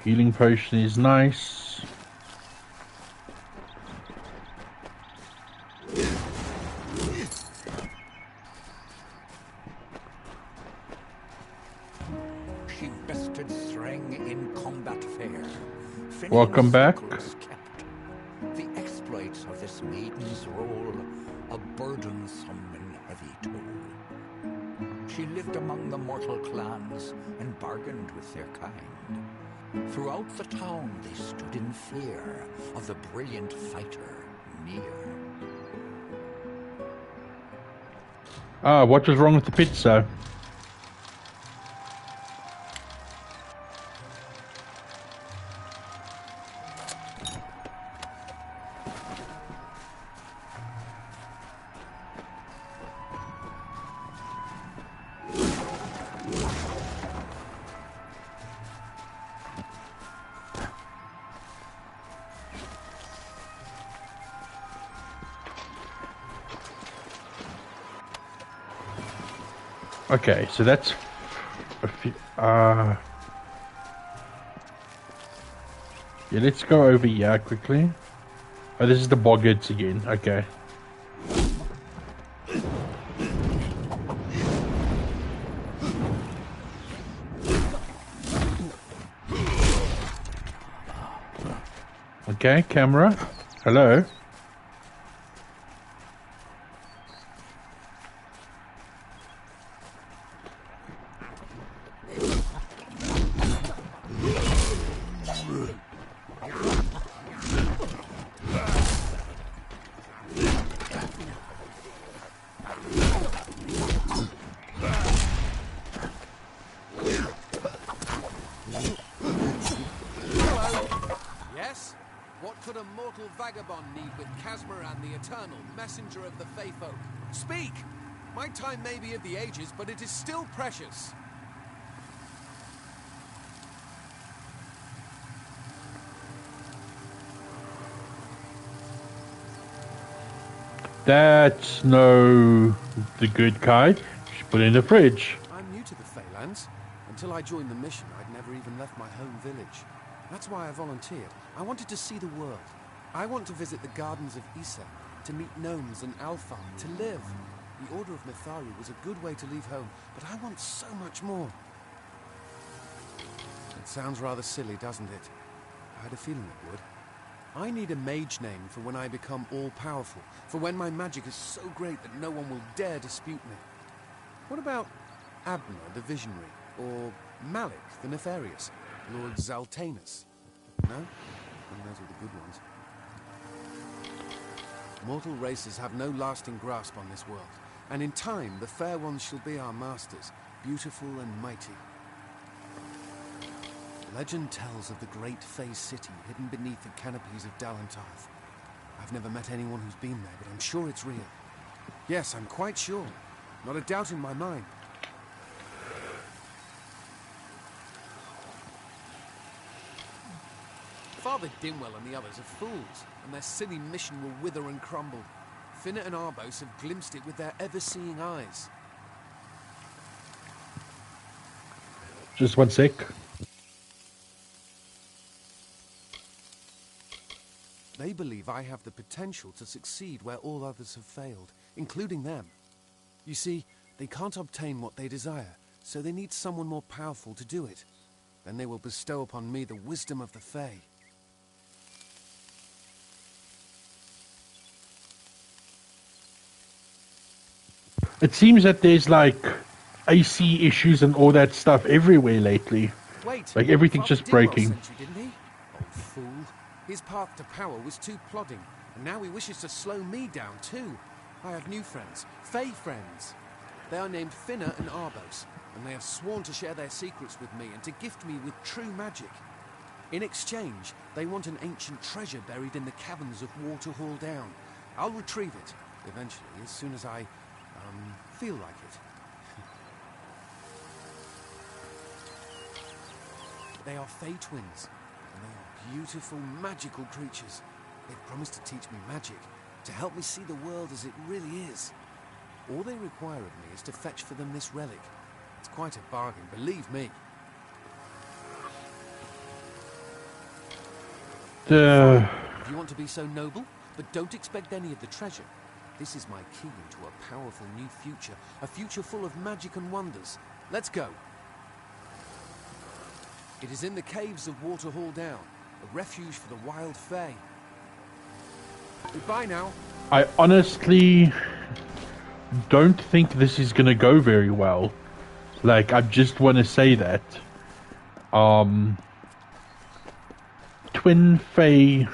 Healing potion is nice. fair. Welcome back. Kept. The exploits of this maiden's role, a burdensome and heavy toll. She lived among the mortal clans and bargained with their kind. Throughout the town they stood in fear of the brilliant fighter near. What was wrong with the pizza? Okay, so that's a few, yeah, let's go over here quickly. Oh, this is the boggards again. Okay. Okay, camera. Hello. Messenger of the Fae folk. Speak! My time may be of the ages, but it is still precious. That's no the good kind. You should put it in the fridge. I'm new to the Feylands. Until I joined the mission, I'd never even left my home village. That's why I volunteered. I wanted to see the world. I want to visit the gardens of Issa, to meet gnomes and Alpha, to live. The Order of Mithari was a good way to leave home, but I want so much more. It sounds rather silly, doesn't it? I had a feeling it would. I need a mage name for when I become all-powerful, for when my magic is so great that no one will dare dispute me. What about Abner the Visionary, or Malik the Nefarious, Lord Zaltanus? No? And those are the good ones. Mortal races have no lasting grasp on this world, and in time the fair ones shall be our masters, beautiful and mighty. Legend tells of the great Fae city hidden beneath the canopies of Dalantarth. I've never met anyone who's been there, but I'm sure it's real. Yes, I'm quite sure. Not a doubt in my mind. Father Dimwell and the others are fools, and their silly mission will wither and crumble. Finna and Arbos have glimpsed it with their ever-seeing eyes. Just one sec. They believe I have the potential to succeed where all others have failed, including them. You see, they can't obtain what they desire, so they need someone more powerful to do it. Then they will bestow upon me the wisdom of the Fae. It seems that there's like AC issues and all that stuff everywhere lately. Wait, like everything's just breaking. Sent you, didn't he? Old fool. His path to power was too plodding, and now he wishes to slow me down too. I have new friends, Fae friends. They are named Finna and Arbos, and they have sworn to share their secrets with me and to gift me with true magic. In exchange, they want an ancient treasure buried in the caverns of Waterhall Down. I'll retrieve it, eventually, as soon as I, feel like it. They are Fae twins, and they are beautiful, magical creatures. They've promised to teach me magic, to help me see the world as it really is. All they require of me is to fetch for them this relic. It's quite a bargain, believe me. If you want to be so noble, but don't expect any of the treasure. This is my key into a powerful new future, a future full of magic and wonders. Let's go. It is in the caves of Waterhall Down, a refuge for the wild fae. Goodbye now. I honestly don't think this is gonna go very well. Like, I just want to say that. Twin Fae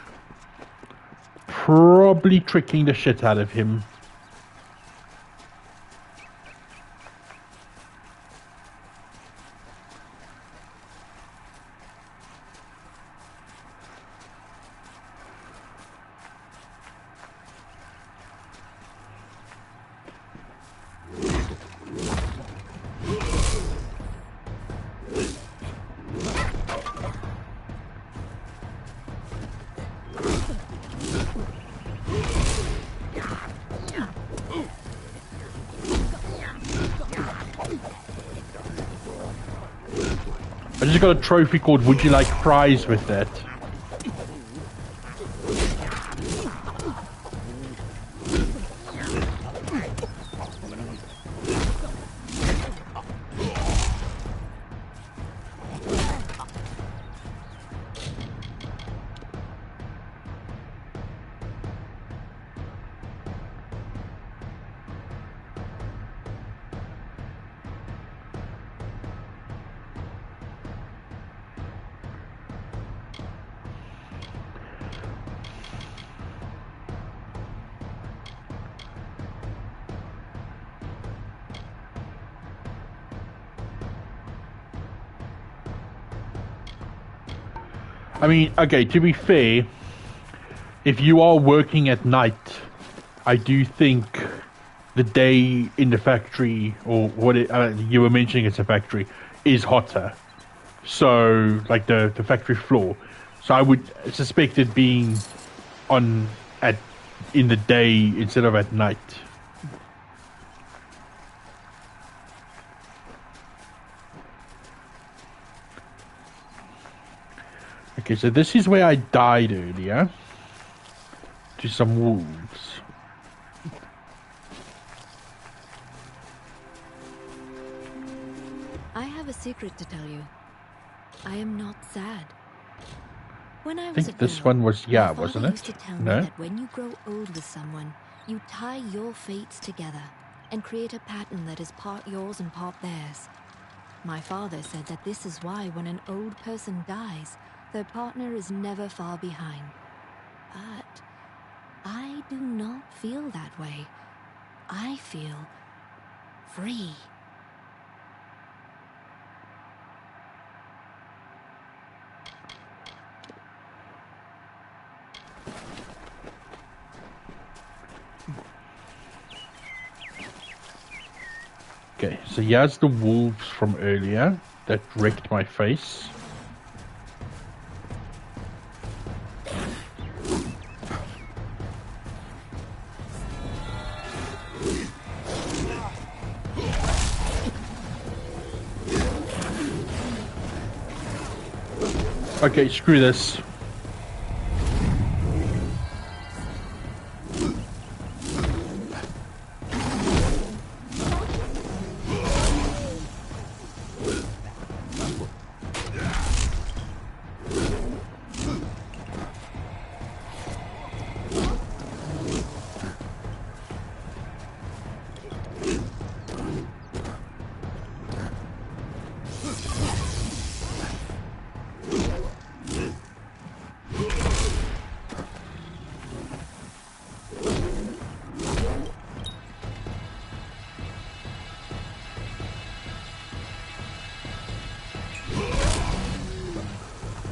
probably tricking the shit out of him. I just got a trophy called Would You Like Fries with that. I mean, okay, to be fair, if you are working at night, I do think the day in the factory, or what you were mentioning it's a factory, is hotter. So, like the factory floor. So I would suspect it being in the day instead of at night. Okay, so this is where I died earlier. To some wolves. I have a secret to tell you. I am not sad. When I was a girl, this one was, yeah, my wasn't father it? used to tell No? me that when you grow old with someone, you tie your fates together and create a pattern that is part yours and part theirs. My father said that this is why when an old person dies, their partner is never far behind. But I do not feel that way. I feel free. Okay, so here's the wolves from earlier that wrecked my face. Okay, screw this.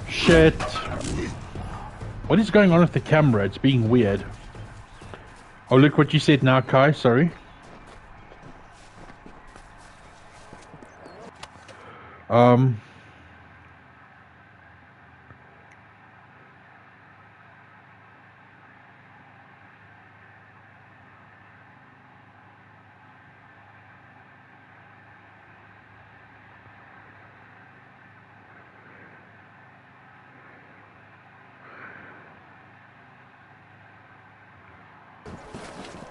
Shit. What is going on with the camera? It's being weird. Oh, look what you said now, Kai. Sorry.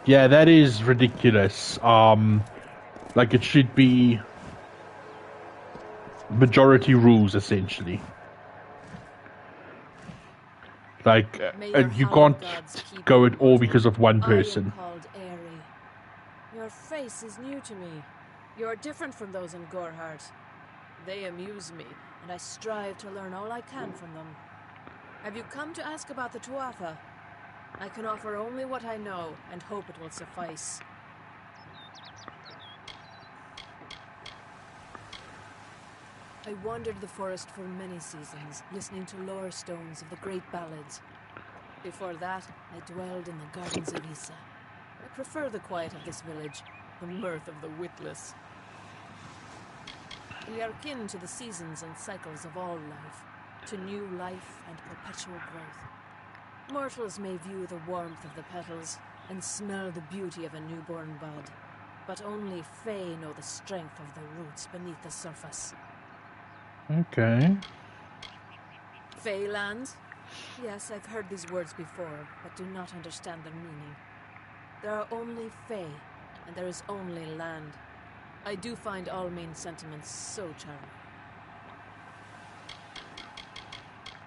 Yeah, that is ridiculous. Like it should be majority rules, essentially. Like, you can't go at all because of one person. I am called Airy. Your face is new to me. You're different from those in Gorhart. They amuse me, and I strive to learn all I can from them. Have you come to ask about the Tuatha? I can offer only what I know, and hope it will suffice. I wandered the forest for many seasons, listening to lore stones of the great ballads. Before that, I dwelled in the gardens of Issa. I prefer the quiet of this village, the mirth of the witless. We are kin to the seasons and cycles of all life, to new life and perpetual growth. Mortals may view the warmth of the petals and smell the beauty of a newborn bud, but only Fae know the strength of the roots beneath the surface. Okay. Faeland? Yes, I've heard these words before, but do not understand their meaning. There are only Fae, and there is only land. I do find all mean sentiments so charming.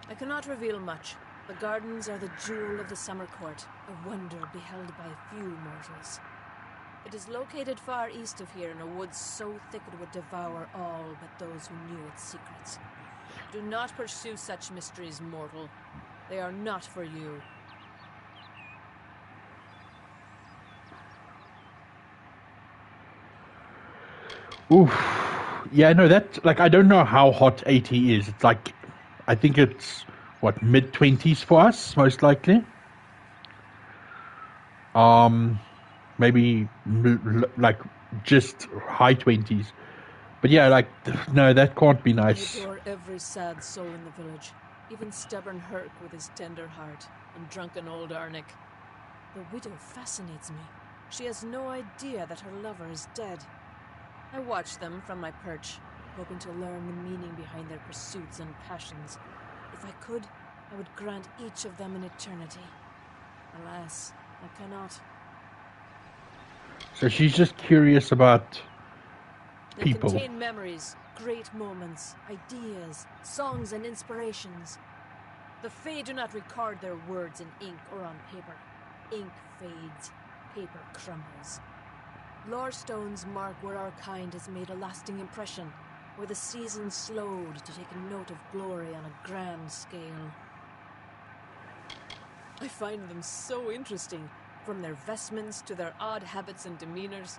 I cannot reveal much. The gardens are the jewel of the summer court, a wonder beheld by few mortals. It is located far east of here in a wood so thick it would devour all but those who knew its secrets. Do not pursue such mysteries, mortal. They are not for you. Oof. Yeah, no, that, like, I don't know how hot 80 is. It's like, I think it's, what, mid-20s for us, most likely? Maybe, like, just high 20s. But yeah, like, no, that can't be nice. I adore every sad soul in the village, even stubborn Herc with his tender heart, and drunken old Arnick. The widow fascinates me. She has no idea that her lover is dead. I watch them from my perch, hoping to learn the meaning behind their pursuits and passions. If I could, I would grant each of them an eternity. Alas, I cannot. So she's just curious about people. They contain memories, great moments, ideas, songs and inspirations. The Fae do not record their words in ink or on paper. Ink fades, paper crumbles. Lore stones mark where our kind has made a lasting impression, where the seasons slowed to take a note of glory on a grand scale. I find them so interesting, from their vestments to their odd habits and demeanors.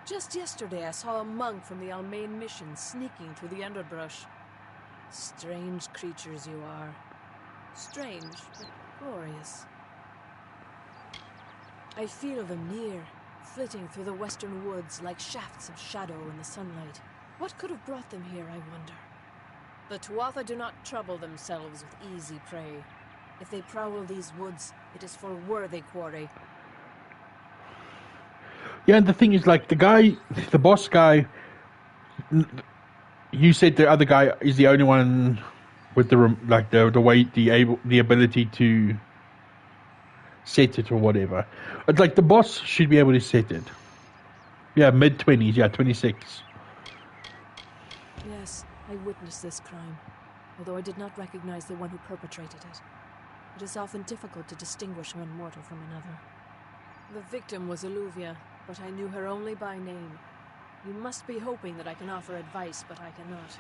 Just yesterday I saw a monk from the Almain mission sneaking through the underbrush. Strange creatures you are. Strange, but glorious. I feel them near, flitting through the western woods like shafts of shadow in the sunlight. What could have brought them here, I wonder? The Tuatha do not trouble themselves with easy prey. If they prowl these woods, it is for worthy quarry. Yeah, and the thing is, like, the boss guy, you said the other guy is the only one with the ability to set it or whatever. It's like the boss should be able to set it. Yeah, mid-20s, yeah, 26. Yes, I witnessed this crime, although I did not recognize the one who perpetrated it. It is often difficult to distinguish one mortal from another. The victim was Illuvia, but I knew her only by name. You must be hoping that I can offer advice, but I cannot.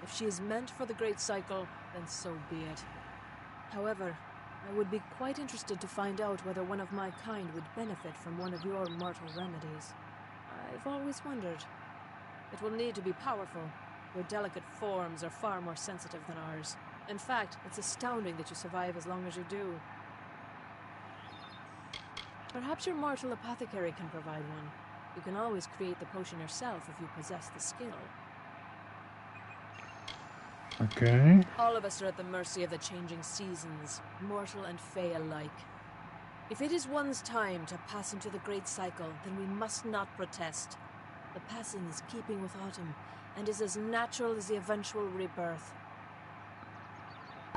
If she is meant for the Great Cycle, then so be it. However, I would be quite interested to find out whether one of my kind would benefit from one of your mortal remedies. I've always wondered. It will need to be powerful. Your delicate forms are far more sensitive than ours. In fact, it's astounding that you survive as long as you do. Perhaps your mortal apothecary can provide one. You can always create the potion yourself if you possess the skill. Okay. All of us are at the mercy of the changing seasons, mortal and fey alike. If it is one's time to pass into the Great Cycle, then we must not protest. The passing is keeping with autumn, and is as natural as the eventual rebirth.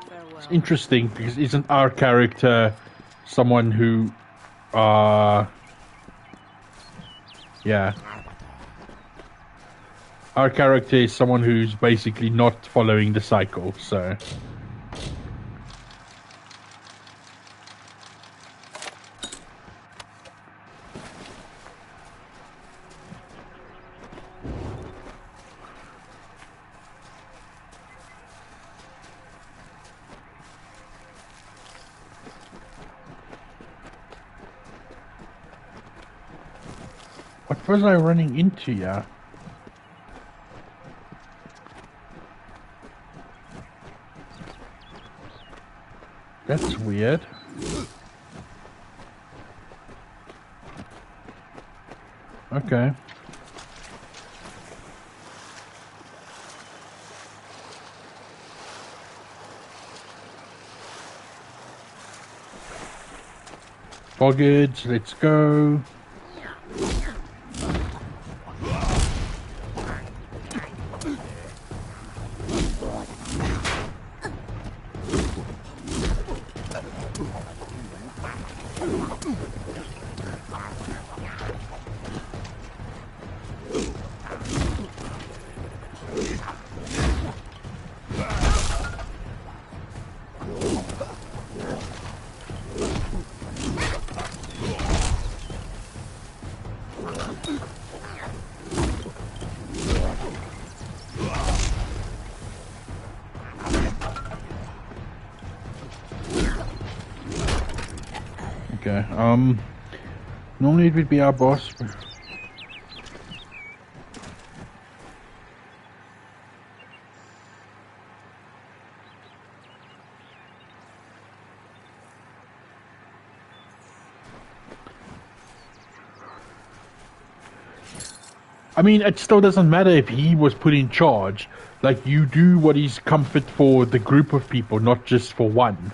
Farewell. It's interesting, because isn't our character someone who, yeah. our character is someone who's basically not following the cycle, so... What was I running into, yeah? That's weird. Okay. Boggage, let's go. Okay, normally it would be our boss. I mean, it still doesn't matter if he was put in charge. Like, you do what is comfort for the group of people, not just for one.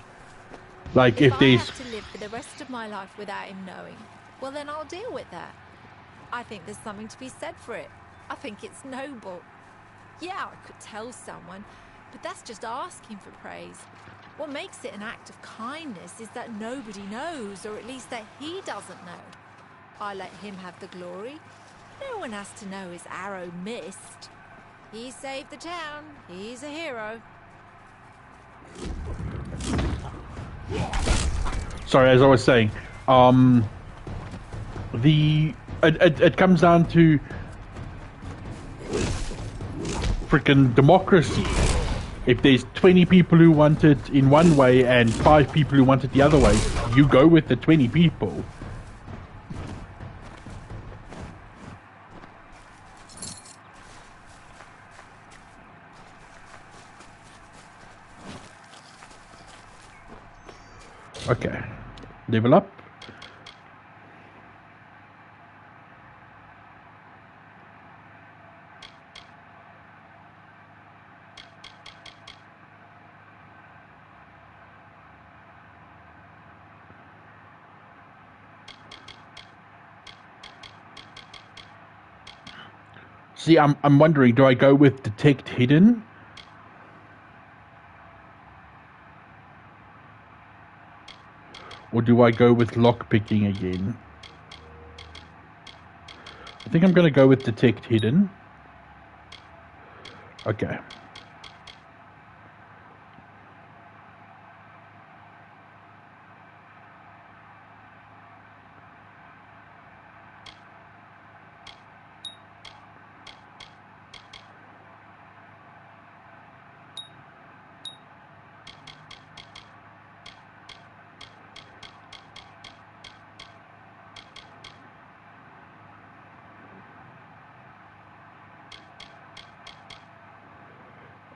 Like, if there's... I have to live for the rest of my life without him knowing, well then I'll deal with that. I think there's something to be said for it. I think it's noble. Yeah, I could tell someone, but that's just asking for praise. What makes it an act of kindness is that nobody knows, or at least that he doesn't know. I let him have the glory. No one has to know his arrow missed. He saved the town. He's a hero. Sorry, as I was saying, it comes down to freaking democracy. If there's 20 people who want it in one way and 5 people who want it the other way, you go with the 20 people. Okay, level up. See, I'm wondering, do I go with detect hidden? Or do I go with lockpicking again? I think I'm going to go with detect hidden. Okay.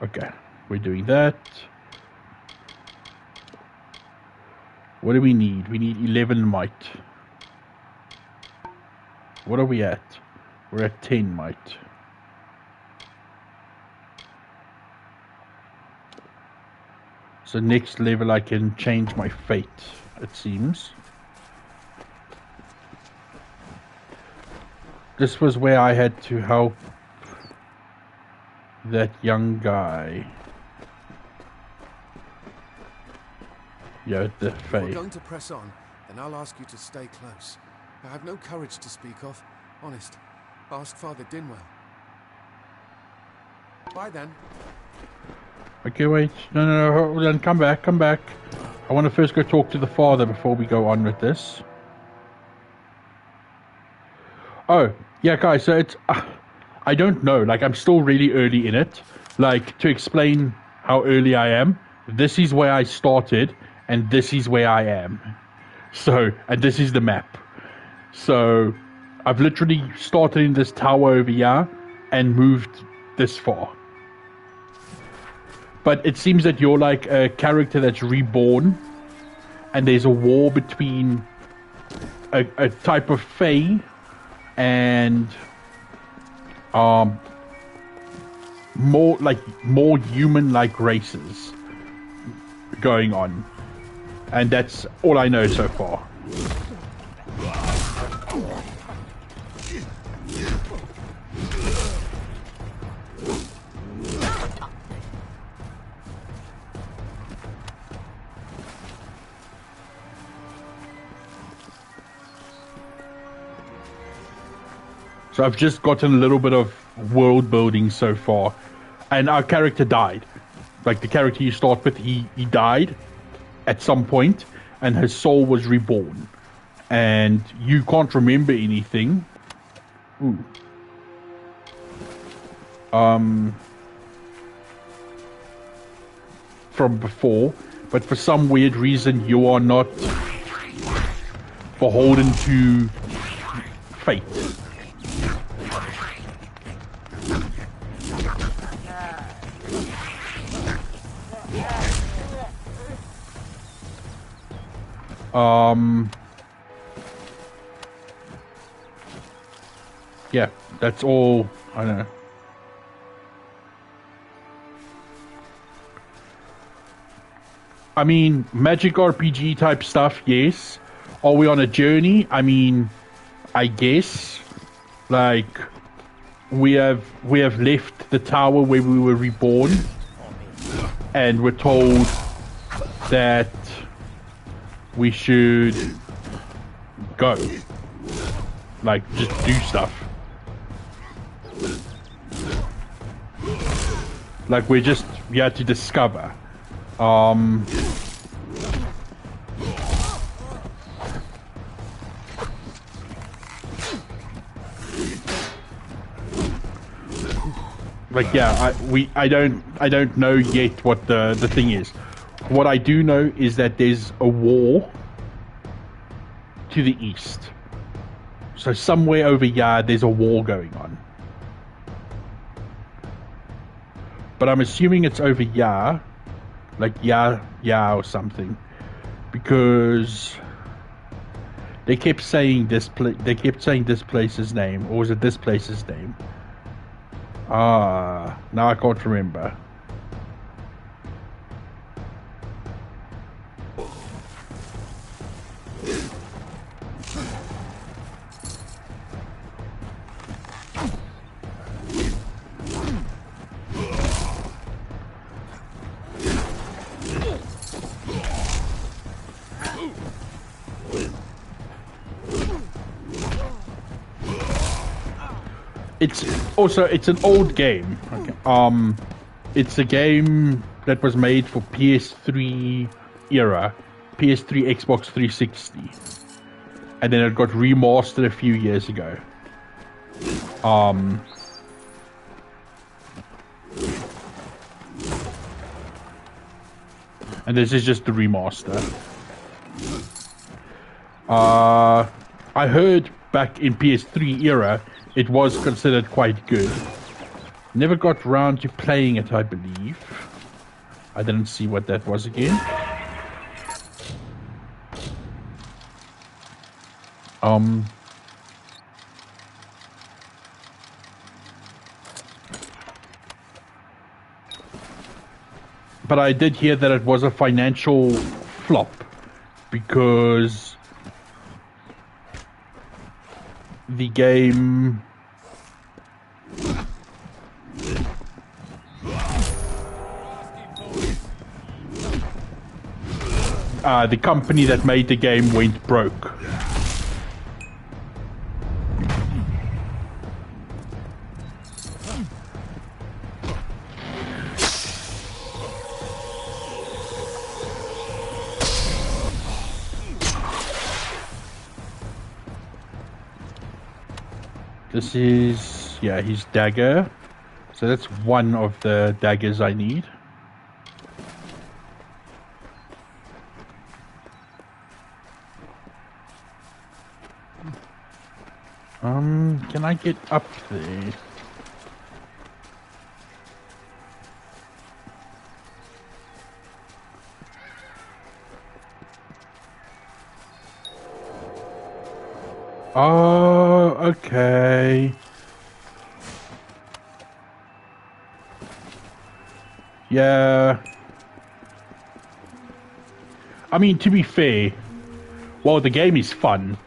Okay, we're doing that. What do we need? We need 11 might. What are we at? We're at 10 might. So next level I can change my fate, it seems. This was where I had to help that young guy. Yeah, the Fae. If we're going to press on, then I'll ask you to stay close. I have no courage to speak of. Honest. Ask Father Dinwell. Bye then. Okay, wait. No, hold on. Come back. I want to first go talk to the father before we go on with this. Oh, yeah, guys, so it's... I don't know. Like, I'm still really early in it. Like, to explain how early I am, this is where I started, and this is where I am. So, and this is the map. So, I've literally started in this tower over here, and moved this far. But it seems that you're like a character that's reborn, and there's a war between a type of Fae and more human-like races going on, and that's all I know so far. So I've just gotten a little bit of world building so far. And our character died. Like the character you start with, he died at some point, and his soul was reborn. And you can't remember anything. Ooh. From before. But for some weird reason, you are not beholden to fate. Yeah, that's all I know. I mean, magic RPG type stuff, yes. Are we on a journey? I mean, I guess. Like, we have left the tower where we were reborn, and we're told that we should go. Like, just do stuff. Like, we're just here to discover. Like, yeah, I don't know yet what the thing is. What I do know is that there's a war to the east. So somewhere over here, there's a war going on. But I'm assuming it's over here, like yeah or something, because they kept saying this place's name, or was it this place's name? Now I can't remember. It's an old game. Okay. It's a game that was made for PS3 era, PS3, Xbox 360, and then it got remastered a few years ago. And this is just the remaster. I heard back in PS3 era, it was considered quite good. Never got round to playing it, I believe. I didn't see what that was again. But I did hear that it was a financial flop because the game the company that made the game went broke. This is, yeah, his dagger. So that's one of the daggers I need. Can I get up there? Oh, okay. Yeah. I mean, to be fair, while the game is fun,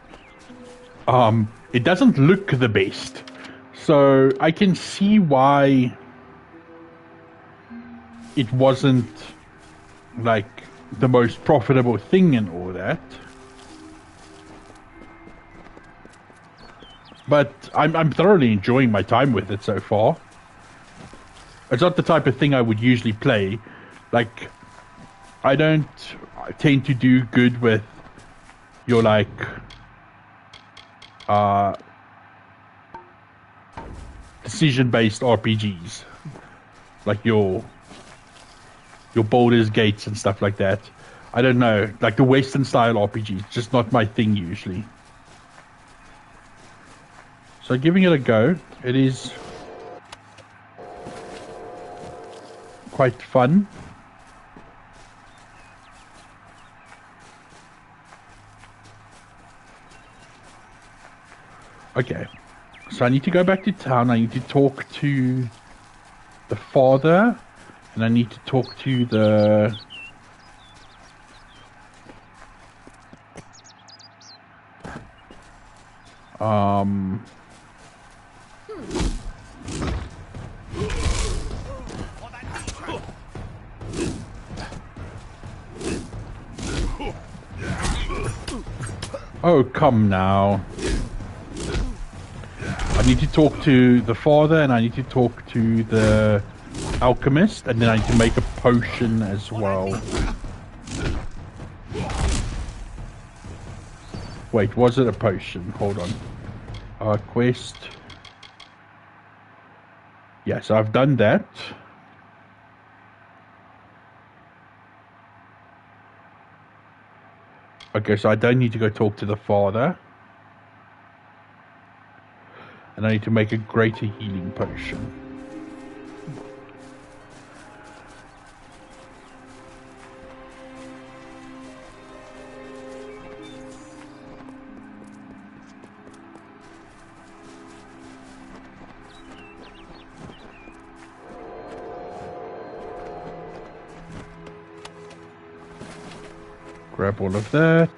it doesn't look the best. So I can see why it wasn't like the most profitable thing and all that. But I'm thoroughly enjoying my time with it so far. It's not the type of thing I would usually play. Like, I don't tend to do good with your, like, decision-based RPGs. Like your Baldur's Gates and stuff like that. I don't know. Like, the Western-style RPGs, just not my thing usually. So giving it a go, it is quite fun. Okay, so I need to go back to town. I need to talk to the father, and I need to talk to the oh, come now. I need to talk to the father, and I need to talk to the alchemist, and then I need to make a potion as well. Wait, was it a potion? Hold on. Quest. Yes, I've done that. Okay, so I don't need to go talk to the father. And I need to make a greater healing potion. Grab all of that.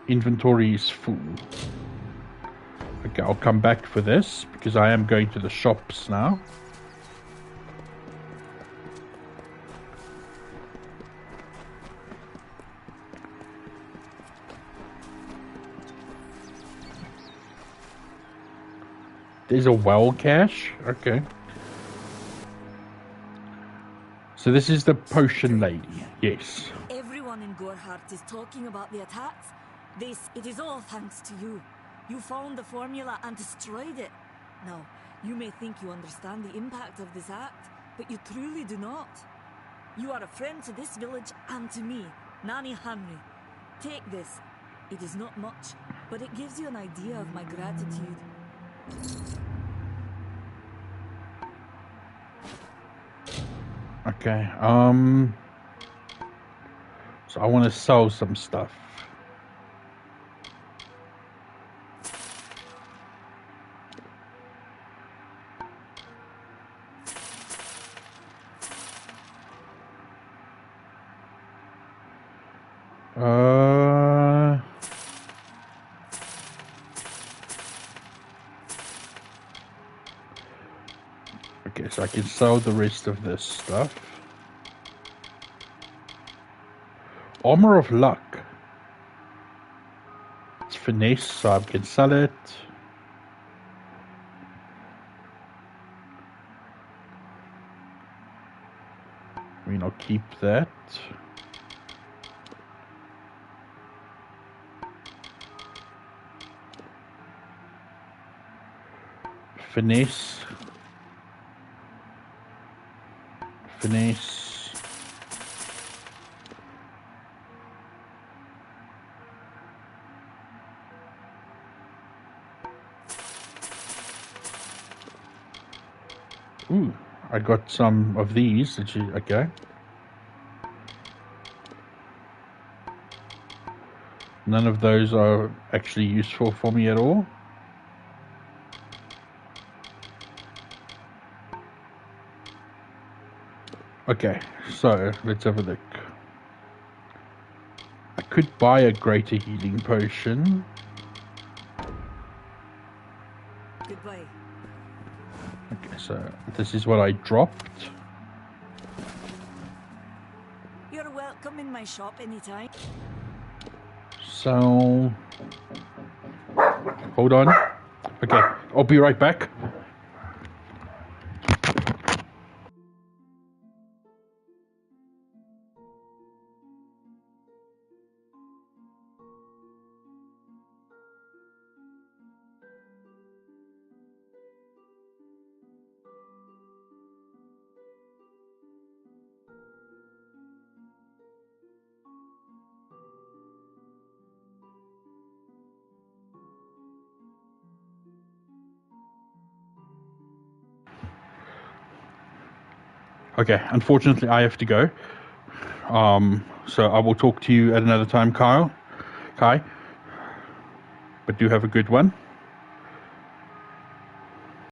Inventory is full. Okay, I'll come back for this because I am going to the shops now. There's a well cache? Okay. So this is the potion lady. Yes. Everyone in Gorhart is talking about the attacks. It is all thanks to you. You found the formula and destroyed it. Now, you may think you understand the impact of this act, but you truly do not. You are a friend to this village and to me, Nani Henry. Take this. It is not much, but it gives you an idea of my gratitude. Okay, so I want to sell some stuff. Okay, so I can sell the rest of this stuff. Armor of Luck. It's finesse, so I can sell it. I mean, I'll keep that. Finesse. Finesse. Ooh, I got some of these. Okay. None of those are actually useful for me at all. Okay, so let's have a look. I could buy a greater healing potion. Goodbye. Okay, so this is what I dropped. You're welcome in my shop anytime. So, hold on. Okay, I'll be right back. Okay, unfortunately I have to go. So I will talk to you at another time, Kai. But do have a good one.